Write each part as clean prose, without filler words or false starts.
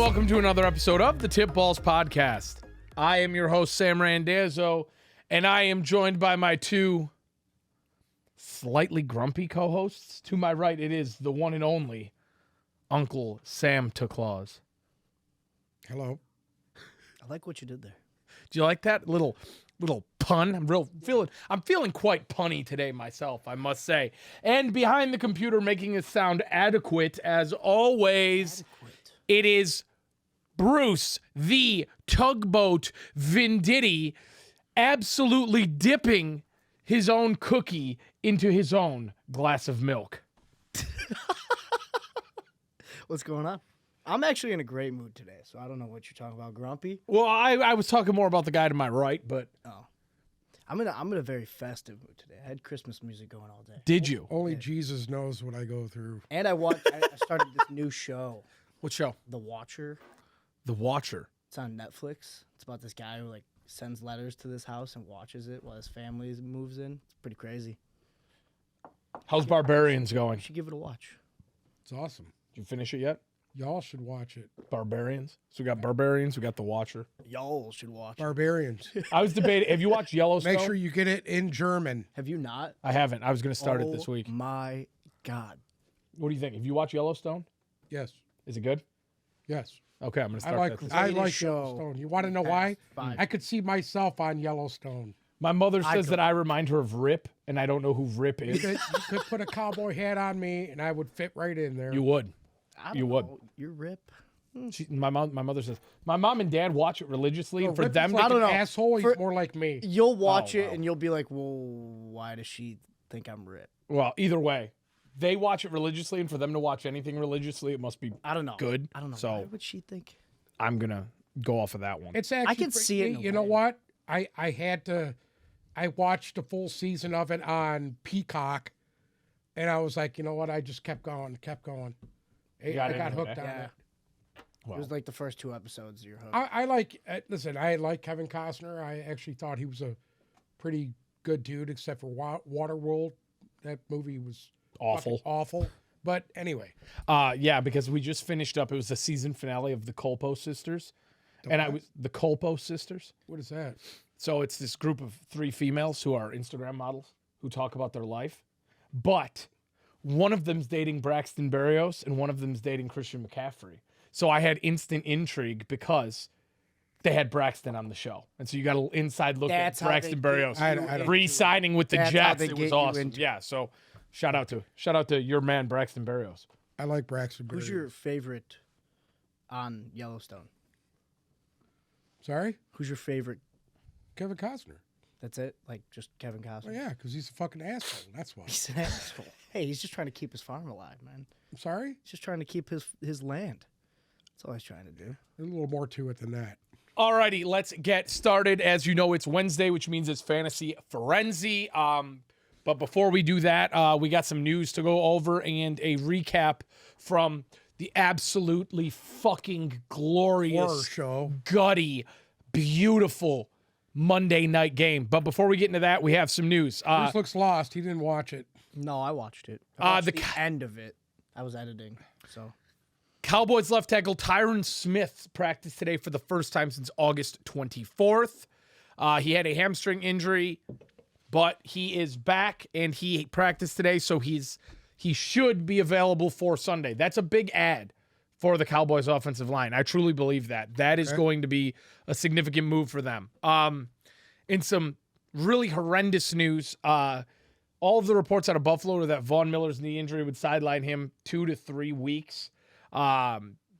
welcome to another episode of the Tip Balls Podcast. I am your host, Sam Randazzo, and I am joined by my two slightly grumpy co-hosts. To my right, it is the one and only Uncle Sam Claus. Hello. I like what you did there. Do you like that little pun? I'm feeling quite punny today myself, I must say. And behind the computer, making it sound adequate as always, it is Bruce, the tugboat Venditti, absolutely dipping his own cookie into his own glass of milk. What's going on? I'm actually in a great mood today, so I don't know what you're talking about. Grumpy? Well, I was talking more about the guy to my right, but I'm in a very festive mood today. I had Christmas music going all day. did you? Only Jesus knows what I go through. And I started this new show, What show? The Watcher. The Watcher. It's on Netflix. It's about this guy who sends letters to this house and watches it while his family moves in. It's pretty crazy. How's Barbarians going? You should give it a watch. It's awesome. Did you finish it yet? Y'all should watch it. Barbarians. So we got Barbarians, we got The Watcher. Y'all should watch it. Barbarians. I was debating, have you watched Yellowstone? Make sure you get it in German. Have you not? I haven't. I was going to start it this week. Oh my God. What do you think? Have you watched Yellowstone? Yes. Is it good? Yes. Okay, I'm going to start that this week. I like show Yellowstone. You want to know why? I could see myself on Yellowstone. My mother says that I remind her of Rip, and I don't know who Rip You is. could put a cowboy hat on me, and I would fit right in there. You would. You would. You're Rip. My mother says, my mom and dad watch it religiously, and for Rip them, is like I don't an know. asshole. He's more like me. You'll watch it wow. and you'll be like, well, why does she think I'm Rip? well, either way, they watch it religiously, and for them to watch anything religiously, it must be I don't know. good. I don't know. So Why would she think? I'm going to go off of that one. It's actually. can see it in a You know way. what? I watched the full season of it on Peacock, and I was like, you know what? I just kept going. I got got into hooked it, on Yeah. it. Well, It was like the first 2 episodes. You're hooked. I like. Listen, I like Kevin Costner. I actually thought he was a pretty good dude, except for Waterworld. That movie was awful. fucking awful. But anyway, Yeah, because we just finished up. It was the season finale of the Colpo Sisters. The Colpo Sisters. what is that? So it's this group of 3 females who are Instagram models who talk about their life. But one of them's dating Braxton Berrios and one of them's dating Christian McCaffrey. So I had instant intrigue because they had Braxton on the show. And so you got an inside look That's at how Braxton they Berrios get you into re-signing with the That's how Jets. they It get was you awesome. into Yeah, so shout out to your man Braxton Berrios. I like Braxton Who's Berrios. your favorite on Yellowstone? Sorry? Who's your favorite? Kevin Costner. That's it? Like just Kevin Costner? Well, yeah, because he's a fucking asshole. That's why. He's an asshole. Hey, he's just trying to keep his farm alive, man. I'm sorry? He's just trying to keep his land. That's all he's trying to do. There's a little more to it than that. Alrighty, let's get started. As you know, it's Wednesday, which means it's Fantasy Frenzy. But before we do that, we got some news to go over and a recap from the absolutely fucking glorious, Horror show. gutty, beautiful Monday night game. But before we get into that, we have some news. Bruce looks lost. He didn't watch it. No, I watched it. I watched the the end of it. I was editing, so. Cowboys left tackle Tyron Smith practiced today for the first time since August 24th. He had a hamstring injury, but he is back and he practiced today, so he should be available for Sunday. That's a big add for the Cowboys offensive line. I truly believe that. That is going to be a significant move for them. In some really horrendous news, all of the reports out of Buffalo are that Von Miller's knee injury would sideline him 2 to 3 weeks.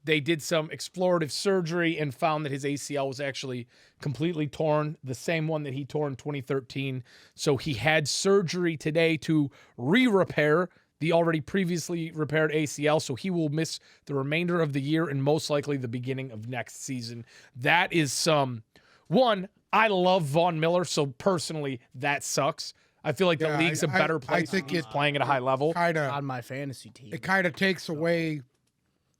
They did some explorative surgery and found that his ACL was actually completely torn, the same one that he tore in 2013. So he had surgery today to re-repair the already previously repaired ACL. So he will miss the remainder of the year and most likely the beginning of next season. That is one, I love Von Miller, so personally that sucks. I feel like the league's a better place think if he's playing at a high level. On my fantasy team. It kind of takes away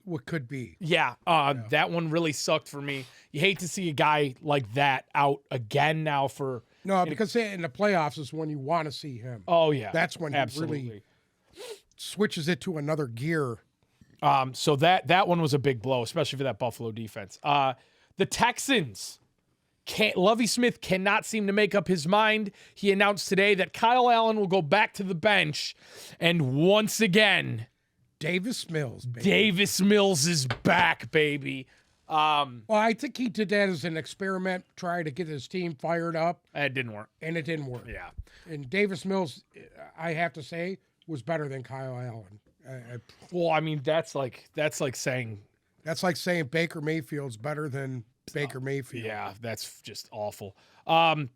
what could be. Yeah, that one really sucked for me. You hate to see a guy like that out again now for... No, because in the playoffs is when you want to see him. Oh, yeah. That's when he absolutely. really switches it to another gear. So that one was a big blow, especially for that Buffalo defense. The Texans. Lovie Smith cannot seem to make up his mind. He announced today that Kyle Allen will go back to the bench. And once again, Davis Mills, baby. Davis Mills is back, baby. Well, I think he did that as an experiment, try to get his team fired up, It didn't work. and it didn't work. Yeah. And Davis Mills, I have to say, was better than Kyle Allen. Well, I mean, that's like saying, That's like saying Baker Mayfield's better than Baker Mayfield. yeah, that's just awful.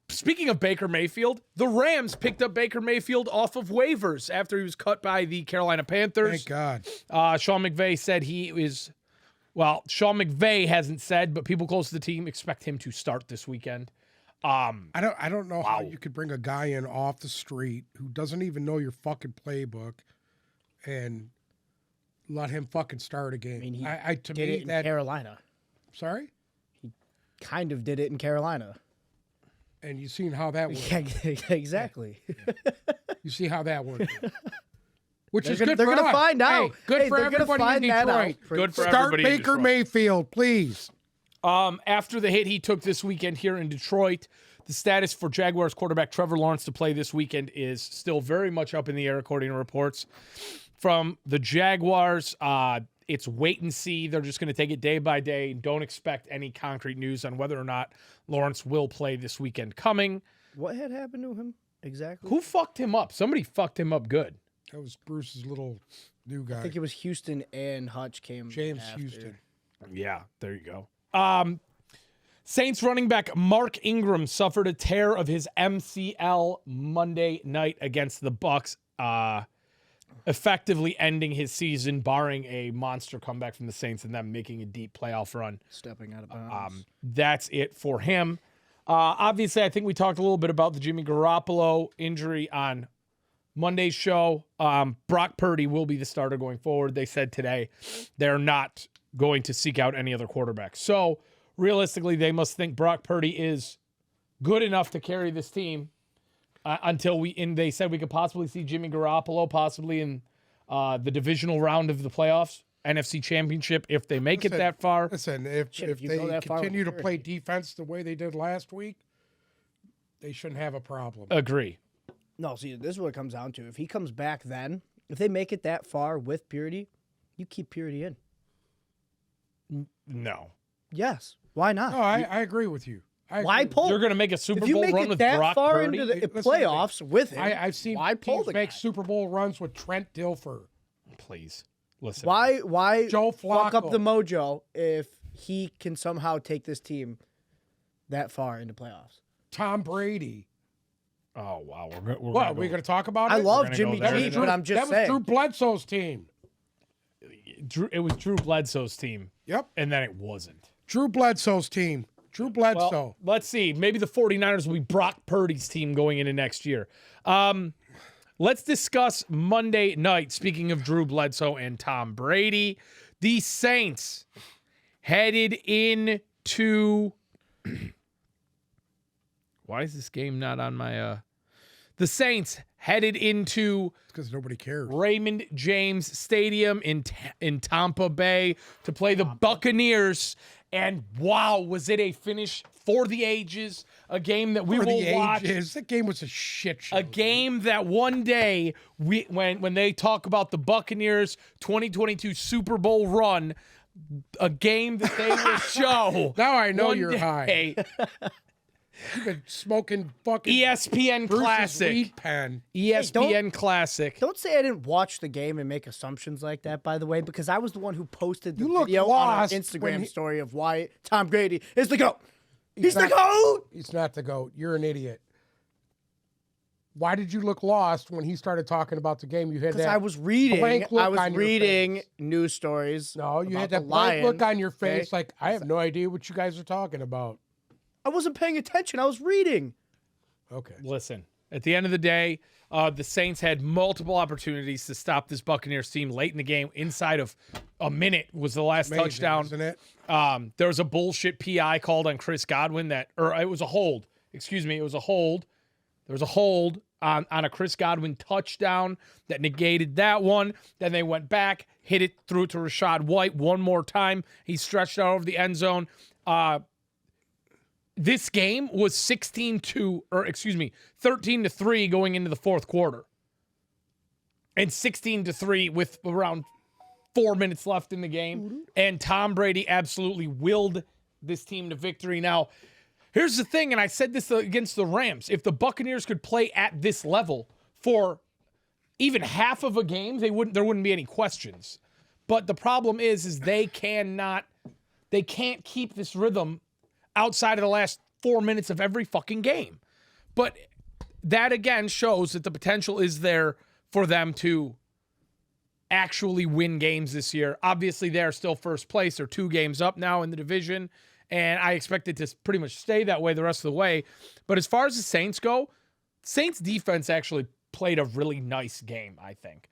Speaking of Baker Mayfield, the Rams picked up Baker Mayfield off of waivers after he was cut by the Carolina Panthers. Thank God. Sean McVay said Sean McVay hasn't said, but people close to the team expect him to start this weekend. I don't know how Wow. you could bring a guy in off the street who doesn't even know your fucking playbook and let him fucking start a game. I mean, he to did me it in that Carolina. sorry, Kind of did it in Carolina. and you seen how that worked. Yeah, exactly. You see how that worked. Which They're is gonna- good they're for gonna us. find out. Hey, good Hey, for they're gonna everybody in find that out. Detroit. Good for Start everybody in Baker Detroit. Mayfield, please. After the hit he took this weekend here in Detroit, the status for Jaguars quarterback Trevor Lawrence to play this weekend is still very much up in the air, according to reports from the Jaguars. It's wait and see. They're just going to take it day by day. Don't expect any concrete news on whether or not Lawrence will play this weekend coming. What had happened to him exactly? Who fucked him up? Somebody fucked him up good. That was Bruce's little new guy, I think it was Houston and Hutch came. James after. Houston. Yeah, there you go. Saints running back Mark Ingram suffered a tear of his MCL Monday night against the Bucs, effectively ending his season, barring a monster comeback from the Saints and them making a deep playoff run. Stepping out of bounds. That's it for him. Obviously, I think we talked a little bit about the Jimmy Garoppolo injury on Monday's show. Brock Purdy will be the starter going forward. They said today they're not going to seek out any other quarterback. So realistically, they must think Brock Purdy is good enough to carry this team until they said we could possibly see Jimmy Garoppolo possibly in the divisional round of the playoffs, NFC Championship, if they make it that far. Listen, if you go they that far with continue to Purdy. play defense the way they did last week, they shouldn't have a problem. Agree. No, see, this is what it comes down to. If he comes back then, if they make it that far with Purdy, you keep Purdy in. No. Yes. Why not? No, I agree with you. Why pull? You're going to make a Super if you Bowl make run it with that Brock far Purdy? into the Listen, playoffs with him, I've seen why pull teams the make guy? Super Bowl runs with Trent Dilfer. Please. Listen. Why Joe fuck up Flacco. the mojo if he can somehow take this team that far into playoffs? Tom Brady. Oh, wow. We're What, are we going to talk about it? I love gonna Jimmy go there. G, but I'm just that was saying. Drew Bledsoe's team. It was Drew Bledsoe's team, Yep. and then it wasn't. Drew Bledsoe's team. Drew Bledsoe. Well, let's see. Maybe the 49ers will be Brock Purdy's team going into next year. Let's discuss Monday night. Speaking of Drew Bledsoe and Tom Brady, the Saints headed into... Why is this game not on my... The Saints headed into because nobody cares. Raymond James Stadium in Tampa Bay to play the Buccaneers. And wow, was it a finish for the ages? A game that we For will the watch. ages. That game was a shit show. A game that one day, when they talk about the Buccaneers 2022 Super Bowl run, a game that they will show. Now I know one you're day. You've been smoking fucking ESPN Bruce's Classic. weed pen. ESPN Classic. Don't say I didn't watch the game and make assumptions like that, by the way, because I was the one who posted the You look video on our lost when Instagram he- story of why Tom Brady is the GOAT. He's the not- GOAT! He's not the GOAT. You're an idiot. Why did you look lost when he started talking about the game? You had Because that I was reading, blank look on your reading face. news stories. No, you about had the that blank look Lions, on your face okay? like, I have no idea what you guys are talking about. I wasn't paying attention. I was reading. Okay. Listen, at the end of the day, the Saints had multiple opportunities to stop this Buccaneers team late in the game. Inside of a minute was the last Amazing, touchdown. isn't it? There was a bullshit PI called on Chris Godwin or it was a hold. Excuse me, it was a hold. There was a hold on a Chris Godwin touchdown that negated that one. Then they went back, hit it, threw it to Rachaad White one more time. He stretched out over the end zone. This game was 13-3 going into the fourth quarter. And 16-3 with around 4 minutes left in the game. And Tom Brady absolutely willed this team to victory. Now, here's the thing, and I said this against the Rams. If the Buccaneers could play at this level for even half of a game, there wouldn't be any questions. But the problem is they can't keep this rhythm outside of the last 4 minutes of every fucking game. But that again shows that the potential is there for them to actually win games this year. Obviously, they're still first place. They're 2 games up now in the division, and I expect it to pretty much stay that way the rest of the way. But as far as the Saints go, Saints defense actually played a really nice game, I think.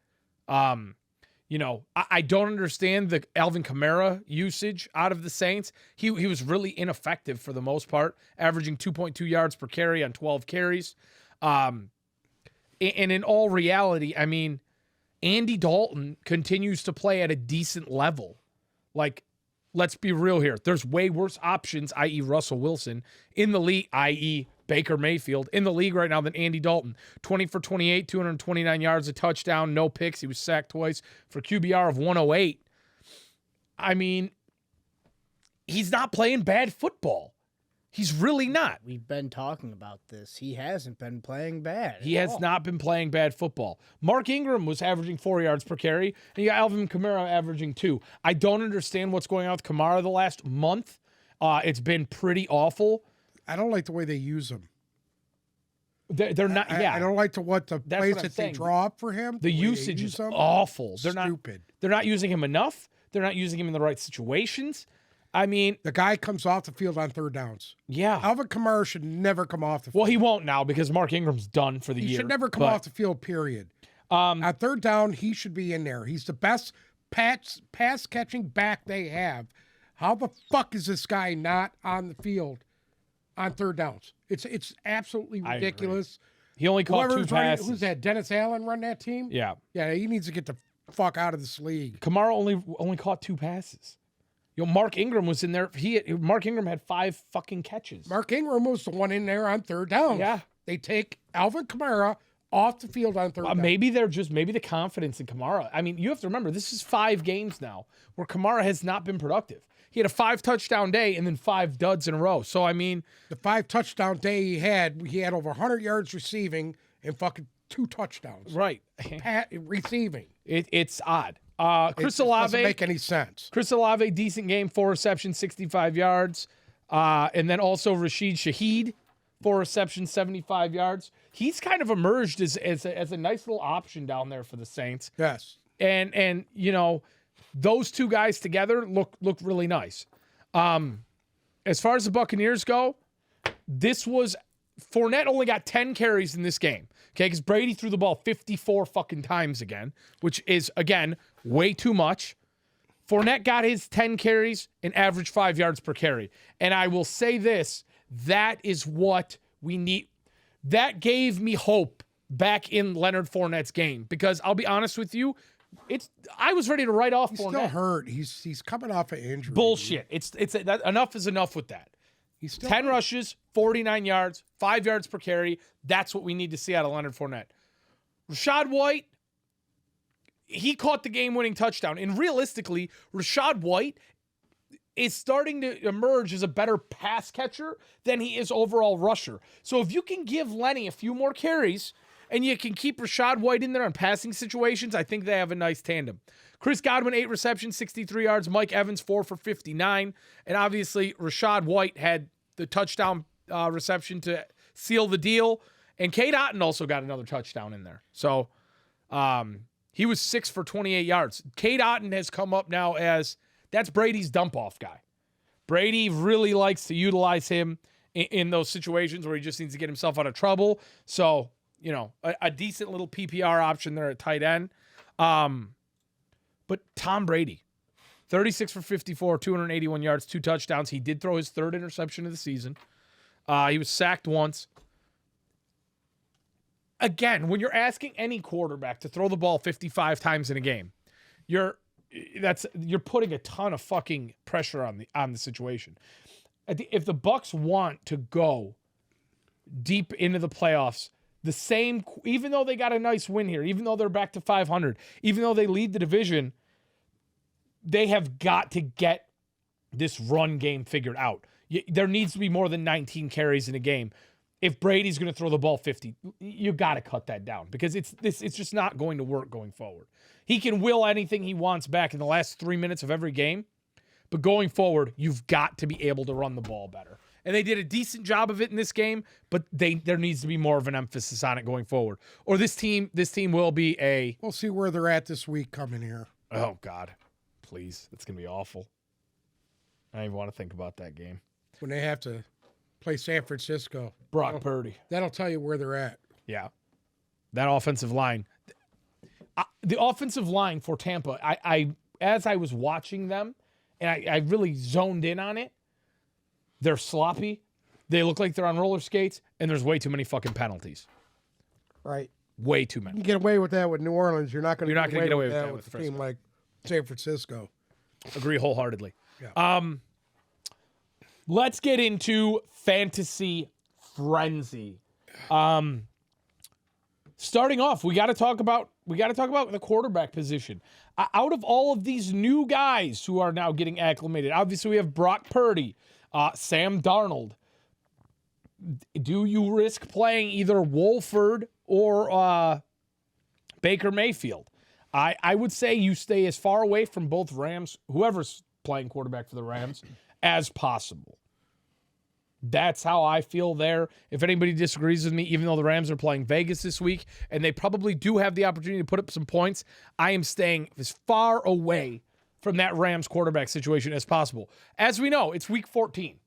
I don't understand the Alvin Kamara usage out of the Saints. He was really ineffective for the most part, averaging 2.2 yards per carry on 12 carries. And in all reality, I mean, Andy Dalton continues to play at a decent level. Like, let's be real here. There's way worse options, i.e. Russell Wilson, in the league, i.e. Baker Mayfield, in the league right now than Andy Dalton. 20 for 28, 229 yards, a touchdown, no picks. He was sacked twice for QBR of 108. I mean, he's not playing bad football. He's really not. We've been talking about this. He hasn't been playing bad. He has not been playing bad football. Mark Ingram was averaging 4 yards per carry, and you got Alvin Kamara averaging 2. I don't understand what's going on with Kamara the last month. It's been pretty awful. I don't like the way they use him. They're not. I don't like the plays that saying. they draw up for him. The usage is awful. They're stupid. They're not using him enough. They're not using him in the right situations. I mean, the guy comes off the field on third downs. Yeah. Alvin Kamara should never come off the field. Well, he won't now because Mark Ingram's done for the year. He should never come off the field, period. On third down, he should be in there. He's the best pass-catching back they have. How the fuck is this guy not on the field on third downs? It's absolutely ridiculous. He only caught 2 passes. Who's that? Dennis Allen run that team? Yeah. Yeah, he needs to get the fuck out of this league. Kamara only caught 2 passes. Mark Ingram was in there. Mark Ingram had 5 fucking catches. Mark Ingram was the one in there on third down. Yeah. They take Alvin Kamara off the field on third down. Maybe the confidence in Kamara. I mean, you have to remember, this is 5 games now where Kamara has not been productive. He had a 5-touchdown day and then 5 duds in a row. So, I mean, the 5-touchdown day he had over 100 yards receiving and fucking 2 touchdowns. Right. Receiving. It's odd. Chris Olave doesn't make any sense. Chris Olave, decent game, 4 receptions, 65 yards. And then also Rashid Shaheed, 4 receptions, 75 yards. He's kind of emerged as a nice little option down there for the Saints. Yes. And those 2 guys together look really nice. As far as the Buccaneers go, Fournette only got 10 carries in this game. Okay, because Brady threw the ball 54 fucking times again, which is, again, way too much. Fournette got his 10 carries and averaged 5 yards per carry. And I will say this, that is what we need. That gave me hope back in Leonard Fournette's game. Because I'll be honest with you, I was ready to write off He's Fournette. Still hurt. He's coming off an injury. Bullshit. Enough is enough with that. He's still 10 rushes, 49 yards, 5 yards per carry. That's what we need to see out of Leonard Fournette. Rachaad White, he caught the game-winning touchdown. And realistically, Rachaad White is starting to emerge as a better pass catcher than he is overall rusher. So if you can give Lenny a few more carries and you can keep Rachaad White in there on passing situations, I think they have a nice tandem. Chris Godwin, 8 receptions, 63 yards. Mike Evans, 4 for 59. And obviously, Rachaad White had the touchdown reception to seal the deal. And Cade Otton also got another touchdown in there. So he was 6 for 28 yards. Cade Otton has come up now that's Brady's dump-off guy. Brady really likes to utilize him in those situations where he just needs to get himself out of trouble. So, a decent little PPR option there at tight end. But Tom Brady, 36 for 54, 281 yards, 2 touchdowns. He did throw his 3rd interception of the season. He was sacked once. again, when you're asking any quarterback to throw the ball 55 times in a game, you're putting a ton of fucking pressure on the situation. If the Bucs want to go deep into the playoffs, even though they got a nice win here, even though they're back to 500, even though they lead the division, they have got to get this run game figured out. There needs to be more than 19 carries in a game. If Brady's going to throw the ball 50, you got to cut that down because it's just not going to work going forward. He can will anything he wants back in the last 3 minutes of every game, but going forward, you've got to be able to run the ball better. And they did a decent job of it in this game, but there needs to be more of an emphasis on it going forward. Or this team will be a... We'll see where they're at this week coming here. Oh, God. Please. It's going to be awful. I don't even want to think about that game. When they have to play San Francisco. Brock Purdy. That'll tell you where they're at. Yeah. That offensive line. The offensive line for Tampa, I as I was watching them, and I really zoned in on it, they're sloppy. They look like they're on roller skates, and there's way too many fucking penalties. Right. Way too many. You can get away with that with New Orleans. You're not going to get away with that with a team Frisco. like San Francisco. Agree wholeheartedly. Yeah. Let's get into fantasy frenzy. Starting off, we got to talk about the quarterback position. Out of all of these new guys who are now getting acclimated, obviously we have Brock Purdy, Sam Darnold. Do you risk playing either Wolford or Baker Mayfield? I would say you stay as far away from both Rams, whoever's playing quarterback for the Rams, as possible. That's how I feel there. If anybody disagrees with me, even though the Rams are playing Vegas this week, and they probably do have the opportunity to put up some points, I am staying as far away from that Rams quarterback situation as possible. As we know, it's week 14.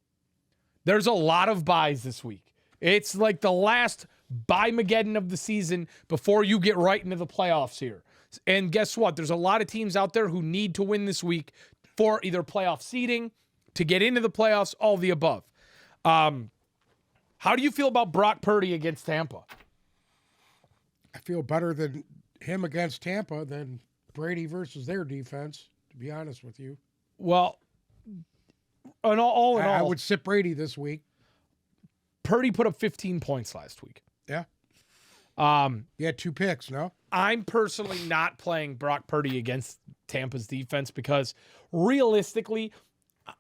There's a lot of buys this week. It's like the last buy-mageddon of the season before you get right into the playoffs here. And guess what? There's a lot of teams out there who need to win this week for either playoff seeding, to get into the playoffs, all the above. How do you feel about Brock Purdy against Tampa? I feel better than him against Tampa than Brady versus their defense, to be honest with you. Well, all in all, I would sit Brady this week. Purdy put up 15 points last week. Yeah. He had 2 picks, no? I'm personally not playing Brock Purdy against Tampa's defense because realistically,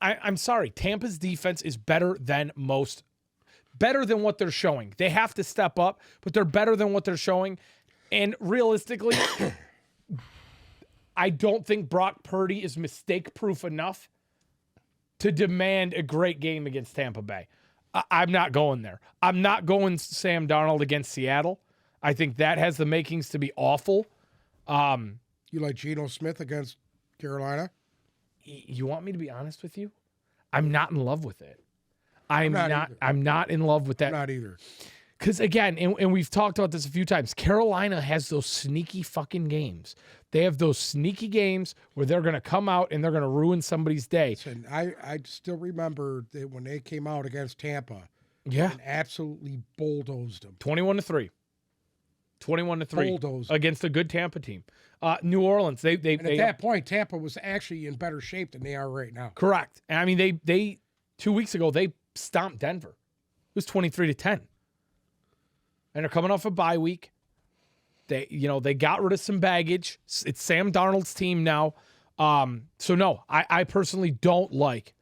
I'm sorry, Tampa's defense is better than what they're showing. They have to step up, but they're better than what they're showing. And realistically, I don't think Brock Purdy is mistake-proof enough to demand a great game against Tampa Bay. I'm not going there. I'm not going Sam Darnold against Seattle. I think that has the makings to be awful. You like Geno Smith against Carolina? You want me to be honest with you? I'm not in love with it. I'm not in love with that. I'm not either. Because again, and we've talked about this a few times, Carolina has those sneaky fucking games. They have those sneaky games where they're going to come out and they're going to ruin somebody's day. And I still remember that when they came out against Tampa, yeah, and absolutely bulldozed them. 21-3. 21-3 bulldozed against a good Tampa team. New Orleans, at that point, Tampa was actually in better shape than they are right now. Correct. And I mean, they 2 weeks ago they stomped Denver. It was 23-10. And they're coming off a bye week. They got rid of some baggage. It's Sam Darnold's team now. So no, I personally don't like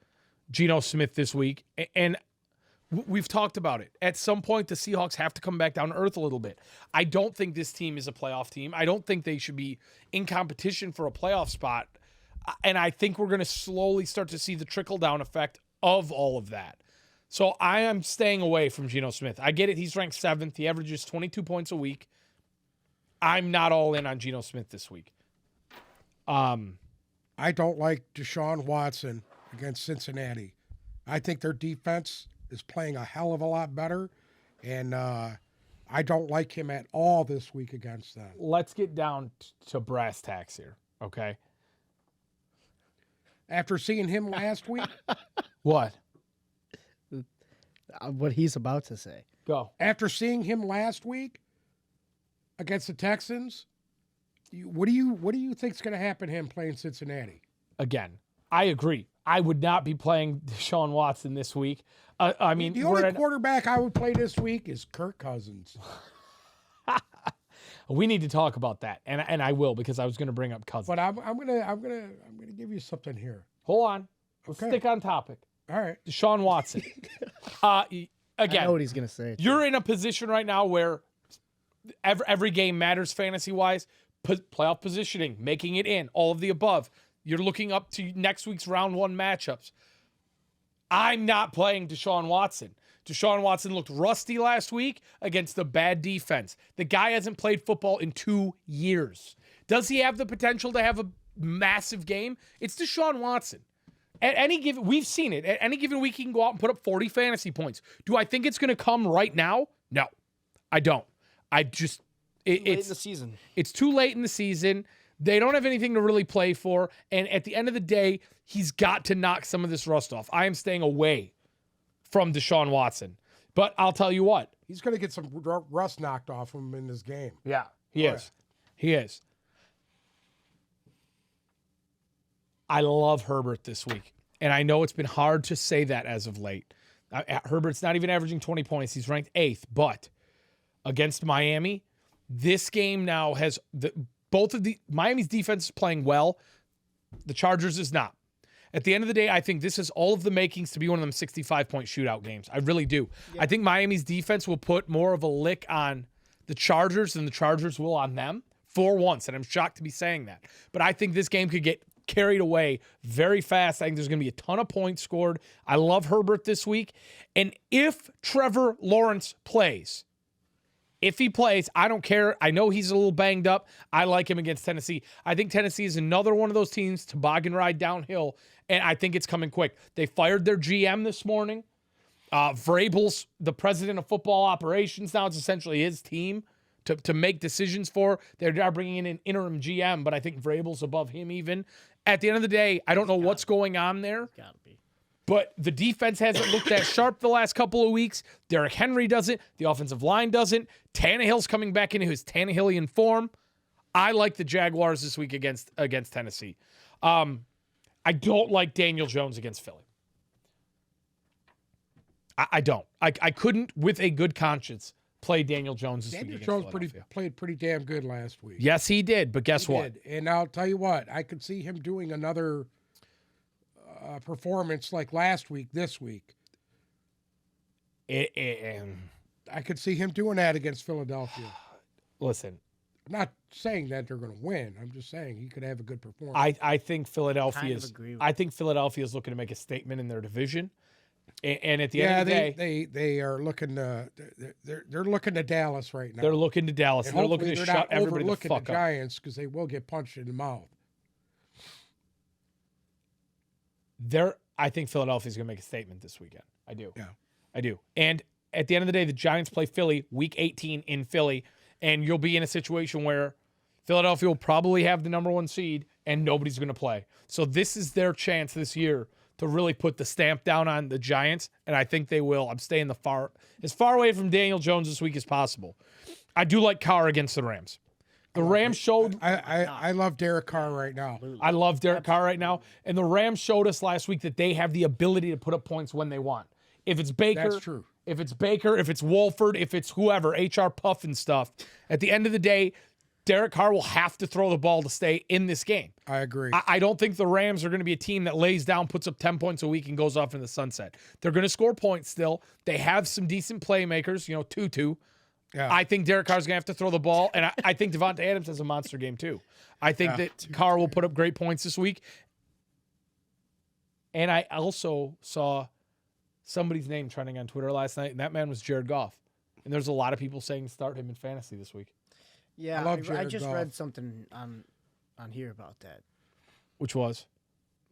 Geno Smith this week. And we've talked about it. At some point, the Seahawks have to come back down to earth a little bit. I don't think this team is a playoff team. I don't think they should be in competition for a playoff spot. And I think we're going to slowly start to see the trickle-down effect of all of that. So I am staying away from Geno Smith. I get it. He's ranked 7th. He averages 22 points a week. I'm not all in on Geno Smith this week. I don't like Deshaun Watson against Cincinnati. I think their defense is playing a hell of a lot better, and I don't like him at all this week against them. Let's get down to brass tacks here, okay? After seeing him last week? What? What he's about to say. Go. After seeing him last week, against the Texans. What do you think's going to happen to him playing Cincinnati? Again, I agree. I would not be playing Deshaun Watson this week. I mean, the only quarterback I would play this week is Kirk Cousins. We need to talk about that, and I will, because I was going to bring up Cousins. But I'm gonna give you something here. Hold on. Let's Okay. stick on topic. All right. Deshaun Watson. I Again, know what he's gonna say. you're in a position right now where every game matters fantasy-wise. Playoff positioning, making it in, all of the above. You're looking up to next week's round 1 matchups. I'm not playing Deshaun Watson. Deshaun Watson looked rusty last week against a bad defense. The guy hasn't played football in 2 years. Does he have the potential to have a massive game? It's Deshaun Watson. At any given, we've seen it. At any given week, he can go out and put up 40 fantasy points. Do I think it's going to come right now? No, I don't. I just, Late in the season. it's too late in the season. They don't have anything to really play for. And at the end of the day, he's got to knock some of this rust off. I am staying away from Deshaun Watson. But I'll tell you what. He's going to get some rust knocked off him in this game. Yeah, he is. He is. I love Herbert this week. And I know it's been hard to say that as of late. Herbert's not even averaging 20 points. He's ranked 8th. But against Miami, this game now has Miami's defense is playing well. The Chargers is not. At the end of the day, I think this has all of the makings to be one of them 65-point shootout games. I really do. Yeah. I think Miami's defense will put more of a lick on the Chargers than the Chargers will on them for once, and I'm shocked to be saying that. But I think this game could get carried away very fast. I think there's going to be a ton of points scored. I love Herbert this week. And if Trevor Lawrence plays, I don't care. I know he's a little banged up. I like him against Tennessee. I think Tennessee is another one of those teams toboggan ride downhill, and I think it's coming quick. They fired their GM this morning. Vrabel's the president of football operations now. It's essentially his team to make decisions for. They're now bringing in an interim GM, but I think Vrabel's above him even. At the end of the day, I don't know what's going on there. Gotta be. But the defense hasn't looked that sharp the last couple of weeks. Derrick Henry doesn't. The offensive line doesn't. Tannehill's coming back into his Tannehillian form. I like the Jaguars this week against Tennessee. I don't like Daniel Jones against Philly. I don't. I couldn't, with a good conscience, play Daniel Jones this week against Philadelphia. Played pretty damn good last week. Yes, he did. But guess what? And I'll tell you what. I could see him doing another performance like last week, this week. I could see him doing that against Philadelphia. Listen. I'm not saying that they're going to win. I'm just saying he could have a good performance. I think Philadelphia is looking to make a statement in their division. And at the end of the day, they are looking to they're looking to Dallas right now. They're looking to Dallas. And they're looking to shut everybody the fuck up. The Giants, because they will get punched in the mouth. I think Philadelphia's going to make a statement this weekend. I do. Yeah. I do. And at the end of the day, the Giants play Philly week 18 in Philly, and you'll be in a situation where Philadelphia will probably have the number 1 seed and nobody's going to play. So this is their chance this year to really put the stamp down on the Giants, and I think they will. I'm staying as far away from Daniel Jones this week as possible. I do like Carr against the Rams. The Rams showed... I love Derek Carr right now. I love Derek Carr right now. And the Rams showed us last week that they have the ability to put up points when they want. If it's Baker... That's true. If it's Baker, if it's Wolford, if it's whoever, HR Puff and stuff, at the end of the day, Derek Carr will have to throw the ball to stay in this game. I agree. I don't think the Rams are going to be a team that lays down, puts up 10 points a week, and goes off in the sunset. They're going to score points still. They have some decent playmakers, Tutu. Yeah. I think Derek Carr's going to have to throw the ball, and I think Devonta Adams has a monster game too. I think that Carr will put up great points this week. And I also saw somebody's name trending on Twitter last night, and that man was Jared Goff. And there's a lot of people saying start him in fantasy this week. Yeah, I just read something on here about that. Which was?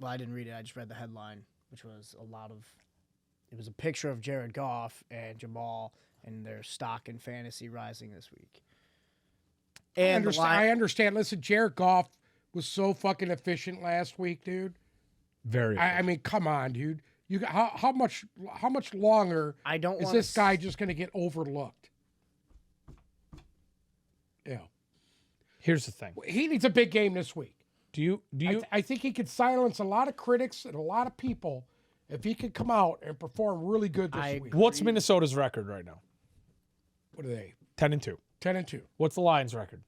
Well, I didn't read it. I just read the headline, which was it was a picture of Jared Goff and Jamal and their stock in fantasy rising this week. And I understand. Listen, Jared Goff was so fucking efficient last week, dude. Very efficient. I mean, come on, dude. How much longer is this guy just going to get overlooked? Yeah. Here's the thing. He needs a big game this week. Do you I think he could silence a lot of critics and a lot of people if he could come out and perform really good this week. what's Minnesota's record right now? What are they? 10-2. 10-2. What's the Lions' record?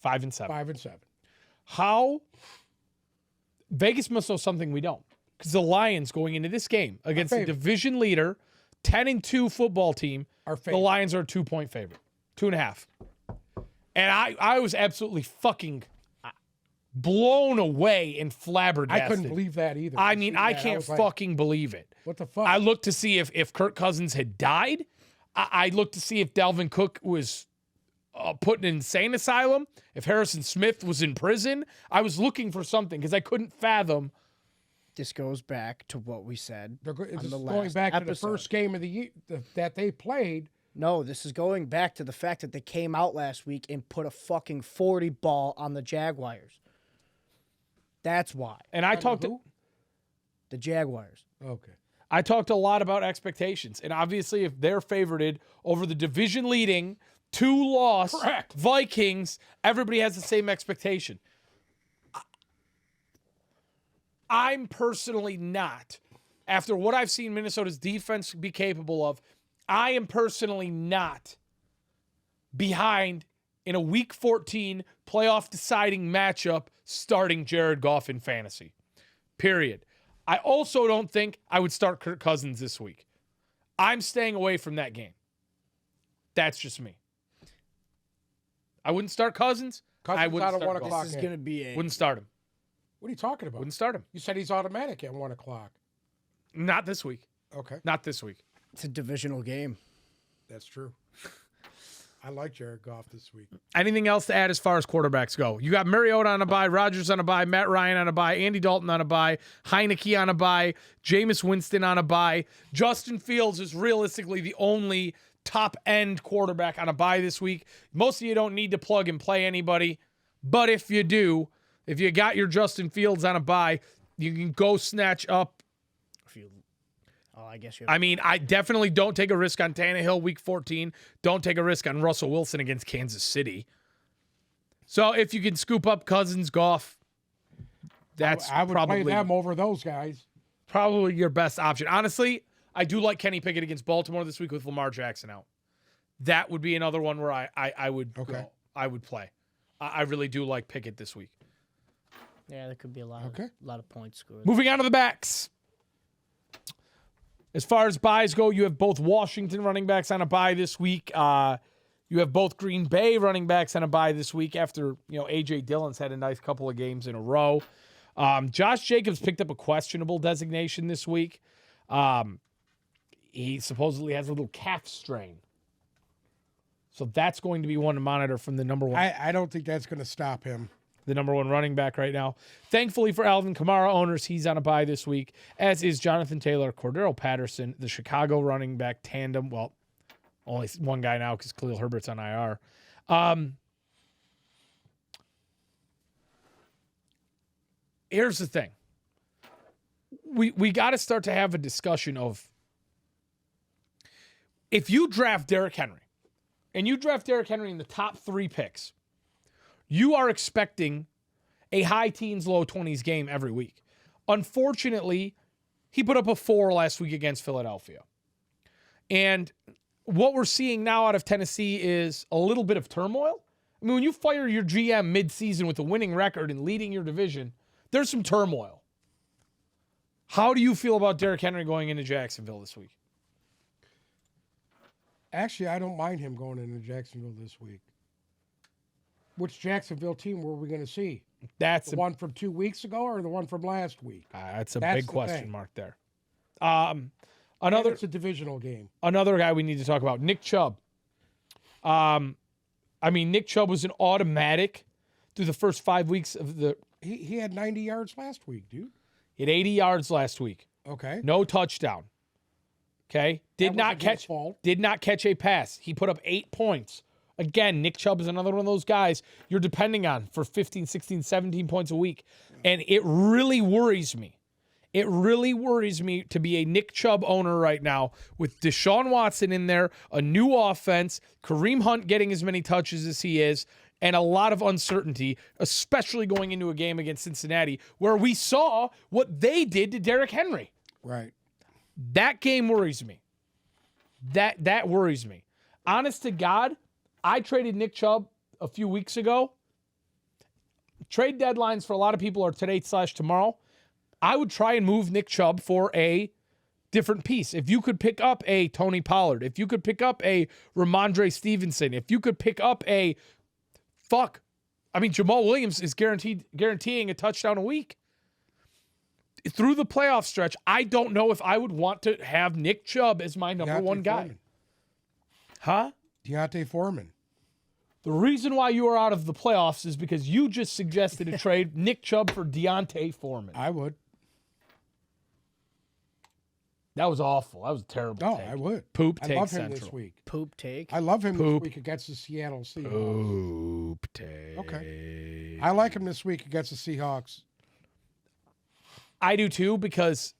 5-7. 5-7. How Vegas must know something we don't. Because the Lions going into this game against the division leader, 10-2 football team, the Lions are a 2-point favorite. 2.5. And I was absolutely fucking blown away and flabbergasted. I couldn't believe that either. I mean, I can't fucking believe it. What the fuck? I looked to see if Kirk Cousins had died. I looked to see if Dalvin Cook was put in an insane asylum, if Harrison Smith was in prison. I was looking for something because I couldn't fathom. This goes back to what we said. This is going back to the first game of the year that they played. No, this is going back to the fact that they came out last week and put a fucking 40 ball on the Jaguars. That's why. And I talked to the Jaguars. Okay. I talked a lot about expectations. And obviously, if they're favorited over the division leading 2-loss Vikings, everybody has the same expectation. I'm personally not. After what I've seen Minnesota's defense be capable of, I am personally not behind in a Week 14 playoff deciding matchup starting Jared Goff in fantasy. Period. I also don't think I would start Kirk Cousins this week. I'm staying away from that game. That's just me. I wouldn't start Cousins. I wouldn't start 1 o'clock. This is going to be Wouldn't start him. What are you talking about? Wouldn't start him. You said he's automatic at 1 o'clock. Not this week. Okay. Not this week. It's a divisional game. That's true. I like Jared Goff this week. Anything else to add as far as quarterbacks go? You got Mariota on a bye, Rodgers on a bye, Matt Ryan on a bye, Andy Dalton on a bye, Heineke on a bye, Jameis Winston on a bye. Justin Fields is realistically the only top-end quarterback on a bye this week. Most of you don't need to plug and play anybody, but if you do, if you got your Justin Fields on a bye, you can go snatch up. I guess you. I mean, I definitely don't take a risk on Tannehill Week 14. Don't take a risk on Russell Wilson against Kansas City. So if you can scoop up Cousins, Goff, that's I would probably play them over those guys. Probably your best option. Honestly, I do like Kenny Pickett against Baltimore this week with Lamar Jackson out. That would be another one where I would go. I would play. I really do like Pickett this week. Yeah, there could be a lot of points scored. Moving on to the backs. As far as buys go, you have both Washington running backs on a bye this week. You have both Green Bay running backs on a bye this week after, A.J. Dillon's had a nice couple of games in a row. Josh Jacobs picked up a questionable designation this week. He supposedly has a little calf strain. So that's going to be one to monitor from the number one. I don't think that's going to stop him. The number one running back right now. Thankfully for Alvin Kamara owners, he's on a bye this week, as is Jonathan Taylor, Cordero Patterson, the Chicago running back tandem. Well, only one guy now because Khalil Herbert's on IR. Here's the thing. We got to start to have a discussion of if you draft Derrick Henry, and you draft Derrick Henry in the top 3 picks, you are expecting a high teens, low 20s game every week. Unfortunately, he put up a 4 last week against Philadelphia. And what we're seeing now out of Tennessee is a little bit of turmoil. I mean, when you fire your GM midseason with a winning record and leading your division, there's some turmoil. How do you feel about Derrick Henry going into Jacksonville this week? Actually, I don't mind him going into Jacksonville this week. Which Jacksonville team were we going to see? That's the one from 2 weeks ago or the one from last week? That's a big question mark there. It's a divisional game. Another guy we need to talk about, Nick Chubb. Nick Chubb was an automatic through the first 5 weeks of the. He had 90 yards last week, dude. He had 80 yards last week. Okay. No touchdown. Okay. Did not catch a pass. He put up 8 points. Again, Nick Chubb is another one of those guys you're depending on for 15, 16, 17 points a week. And it really worries me It really worries me to be a Nick Chubb owner right now with Deshaun Watson in there, a new offense, Kareem Hunt getting as many touches as he is, and a lot of uncertainty, especially going into a game against Cincinnati where we saw what they did to Derrick Henry. Right. That game worries me. That worries me. Honest to God, I traded Nick Chubb a few weeks ago. Trade deadlines for a lot of people are today/tomorrow. I would try and move Nick Chubb for a different piece. If you could pick up a Tony Pollard, if you could pick up a Ramondre Stevenson, if you could pick up Jamal Williams is guaranteeing a touchdown a week. Through the playoff stretch, I don't know if I would want to have Nick Chubb as my number one guy. Foreman. Huh? Deontay Foreman. The reason why you are out of the playoffs is because you just suggested a trade Nick Chubb for Deontay Foreman. I would. That was awful. That was a terrible No, take. I would. Poop I take love him central. this week. Poop take. I love him Poop. this week against the Seattle Seahawks. Poop take. Okay. I like him this week against the Seahawks. I do too, because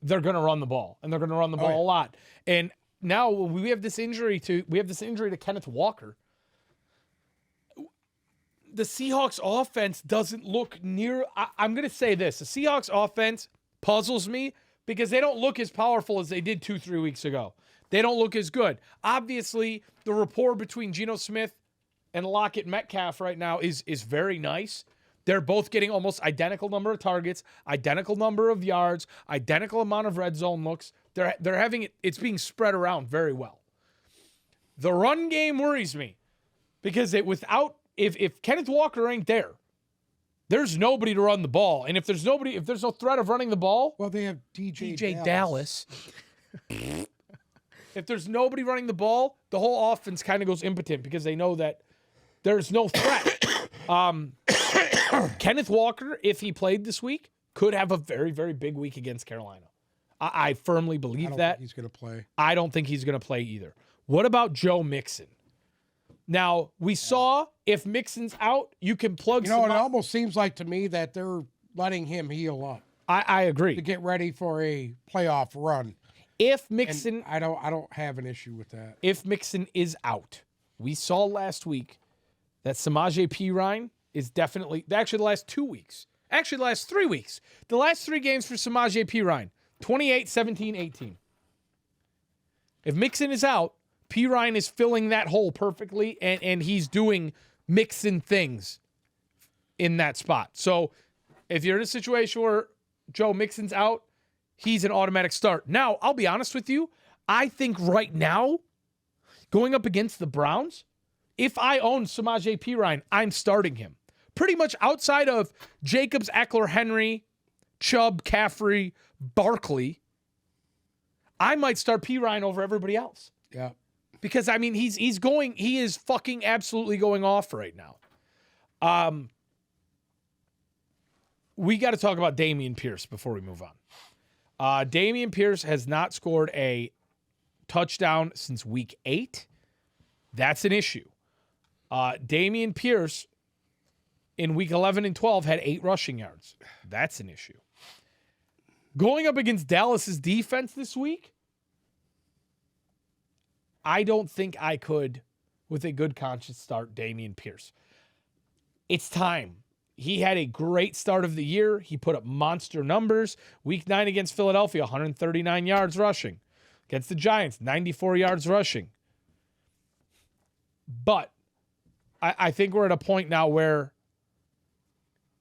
they're going to run the ball, and they're going to run the ball a lot. And now we have this injury to Kenneth Walker. The Seahawks offense doesn't look near. I'm going to say this: the Seahawks offense puzzles me because they don't look as powerful as they did 2-3 weeks ago. They don't look as good. Obviously, the rapport between Geno Smith and Lockett Metcalf right now is very nice. They're both getting almost identical number of targets, identical number of yards, identical amount of red zone looks. They're having it's being spread around very well. The run game worries me because if Kenneth Walker ain't there, there's nobody to run the ball. And if there's no threat of running the ball, well, they have DJ Dallas. If there's nobody running the ball, the whole offense kind of goes impotent because they know that there's no threat. Kenneth Walker, if he played this week, could have a very, very big week against Carolina. I firmly believe I don't that. think he's going to play. I don't think he's going to play either. What about Joe Mixon? Now, we saw if Mixon's out, you can plug it almost seems like to me that they're letting him heal up I agree. to get ready for a playoff run. If Mixon, I don't have an issue with that. if Mixon is out, we saw last week that Samaje Perine is definitely, actually the last 2 weeks, actually the last 3 weeks, the last 3 games for Samaje Perine, 28, 17, 18. If Mixon is out, Perine is filling that hole perfectly, and he's doing Mixon things in that spot. So if you're in a situation where Joe Mixon's out, he's an automatic start. Now, I'll be honest with you. I think right now, going up against the Browns, if I own Samaje Perine, I'm starting him. Pretty much outside of Jacobs, Eckler, Henry, Chubb, Caffrey, Barkley, I might start Perine over everybody else. Yeah. Because, I mean, he is fucking absolutely going off right now. We got to talk about Dameon Pierce before we move on. Dameon Pierce has not scored a touchdown since week 8. That's an issue. Dameon Pierce in week 11 and 12 had 8 rushing yards. That's an issue. Going up against Dallas's defense this week, I don't think I could, with a good conscience, start Dameon Pierce. It's time. He had a great start of the year. He put up monster numbers. Week 9 against Philadelphia, 139 yards rushing. Against the Giants, 94 yards rushing. But I think we're at a point now where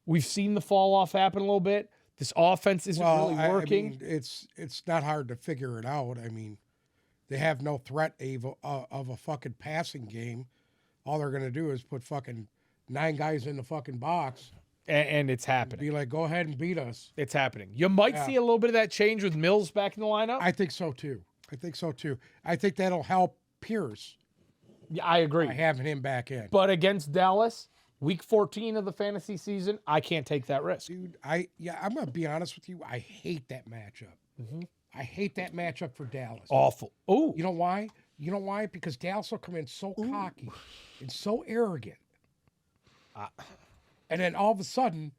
we've seen the fall off happen a little bit. This offense isn't really working. I mean, it's not hard to figure it out. I mean, they have no threat of a fucking passing game. All they're going to do is put fucking 9 guys in the fucking box. And it's happening. Be like, go ahead and beat us. It's happening. You might see a little bit of that change with Mills back in the lineup. I think so, too. I think that'll help Pierce. Yeah, I agree. By having him back in. But against Dallas, week 14 of the fantasy season, I can't take that risk. Dude, I'm going to be honest with you. I hate that matchup. Mm-hmm. I hate that matchup for Dallas. Awful. Oh, You know why? Because Dallas will come in so cocky and so arrogant. And then all of a sudden,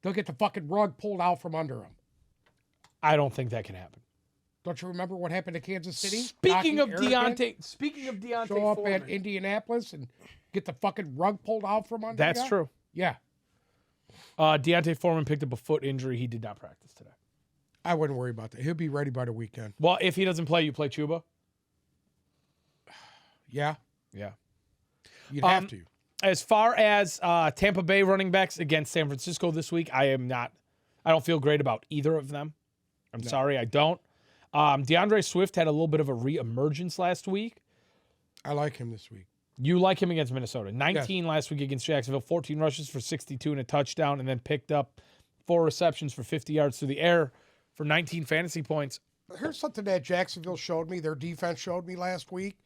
they'll get the fucking rug pulled out from under them. I don't think that can happen. Don't you remember what happened to Kansas City? Speaking of Knocking Deontay show up Foreman. at Indianapolis and get the fucking rug pulled out from under That's you? true. Yeah. Deontay Foreman picked up a foot injury. He did not practice today. I wouldn't worry about that. He'll be ready by the weekend. Well, if he doesn't play, you play Chuba? Yeah. Yeah. You'd have to. As far as Tampa Bay running backs against San Francisco this week, I don't feel great about either of them. I'm sorry, I don't. DeAndre Swift had a little bit of a re-emergence last week. I like him this week. You like him against Minnesota. 19 last week against Jacksonville, 14 rushes for 62 and a touchdown, and then picked up 4 receptions for 50 yards through the air for 19 fantasy points. Here's something that Jacksonville showed me, their defense showed me last week.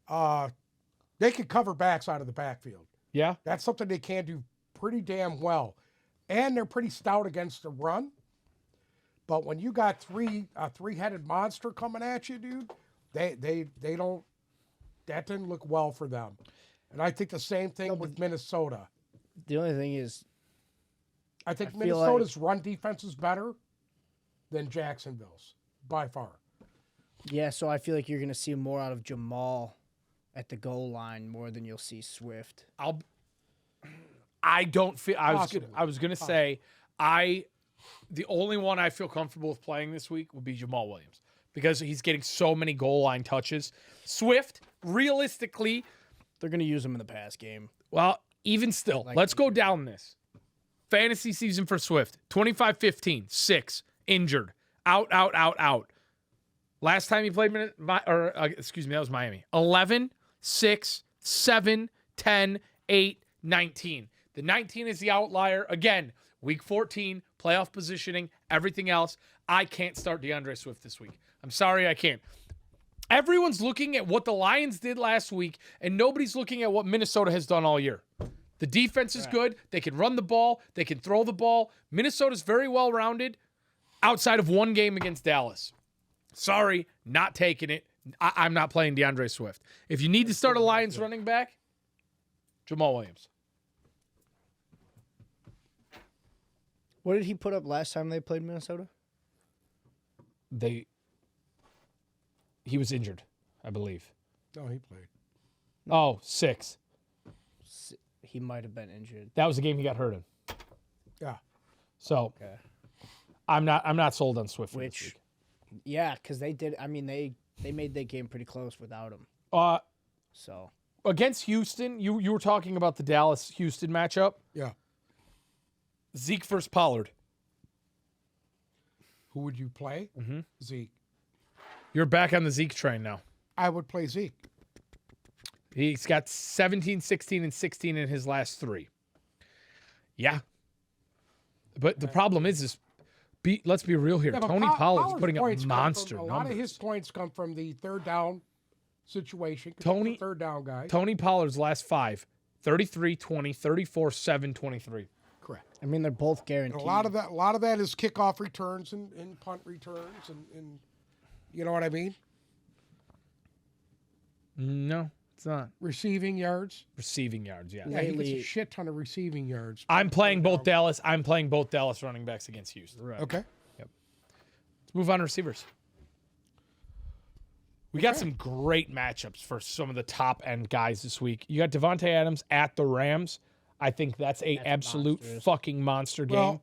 They can cover backs out of the backfield. Yeah? That's something they can do pretty damn well. And they're pretty stout against the run. But when you got a three-headed monster coming at you, dude, they don't, that didn't look well for them. And I think the same thing with Minnesota. The only thing is, I think feel Minnesota's run defense is better than Jacksonville's, by far. yeah, so I feel like you're going to see more out of Jamal at the goal line more than you'll see Swift. I don't feel. I Possibly. was gonna say the only one I feel comfortable with playing this week would be Jamal Williams because he's getting so many goal line touches. Swift, realistically, They're going to use him in the pass game. well, even still, let's go down this. Fantasy season for Swift: 25-15, 6 injured, out. Last time he played, that was Miami. 11, 6, 7, 10, 8, 19. The 19 is the outlier. Again, week 14, playoff positioning, everything else. I can't start DeAndre Swift this week. I'm sorry, I can't. Everyone's looking at what the Lions did last week, and nobody's looking at what Minnesota has done all year. The defense is good. They can run the ball. They can throw the ball. Minnesota's very well-rounded outside of one game against Dallas. Sorry, not taking it. I'm not playing DeAndre Swift. If you need to start a Lions running back, Jamal Williams. What did he put up last time they played Minnesota? He was injured, I believe. No, he played. Oh, 6. He might have been injured. That was the game he got hurt in. Yeah. So Okay. I'm not sold on Swift for this week. Yeah, because they did. I mean, they made that game pretty close without him. So Against Houston, you were talking about the Dallas-Houston matchup. Yeah. Zeke versus Pollard. Who would you play? Mm-hmm. Zeke. You're back on the Zeke train now. I would play Zeke. He's got 17, 16, and 16 in his last 3. Yeah. But the problem is let's be real here. Yeah, but Tony Pollard's putting up points monster a numbers. lot of his points come from the third down situation. 'Cause he's Tony- the third down guy. Tony Pollard's last 5, 33, 20, 34, 7, 23. Correct. I mean, they're both guaranteed. And a lot of that is kickoff returns and punt returns and you know what I mean? No, it's not. Receiving yards. Receiving yards, yeah. Yeah, he gets Lately- a shit ton of receiving yards. I'm playing both Dallas running backs against Houston. Right. Okay. Let's move on to receivers. We got some great matchups for some of the top end guys this week. You got Devontae Adams at the Rams. I think that's a absolute monstrous. fucking monster game. Well,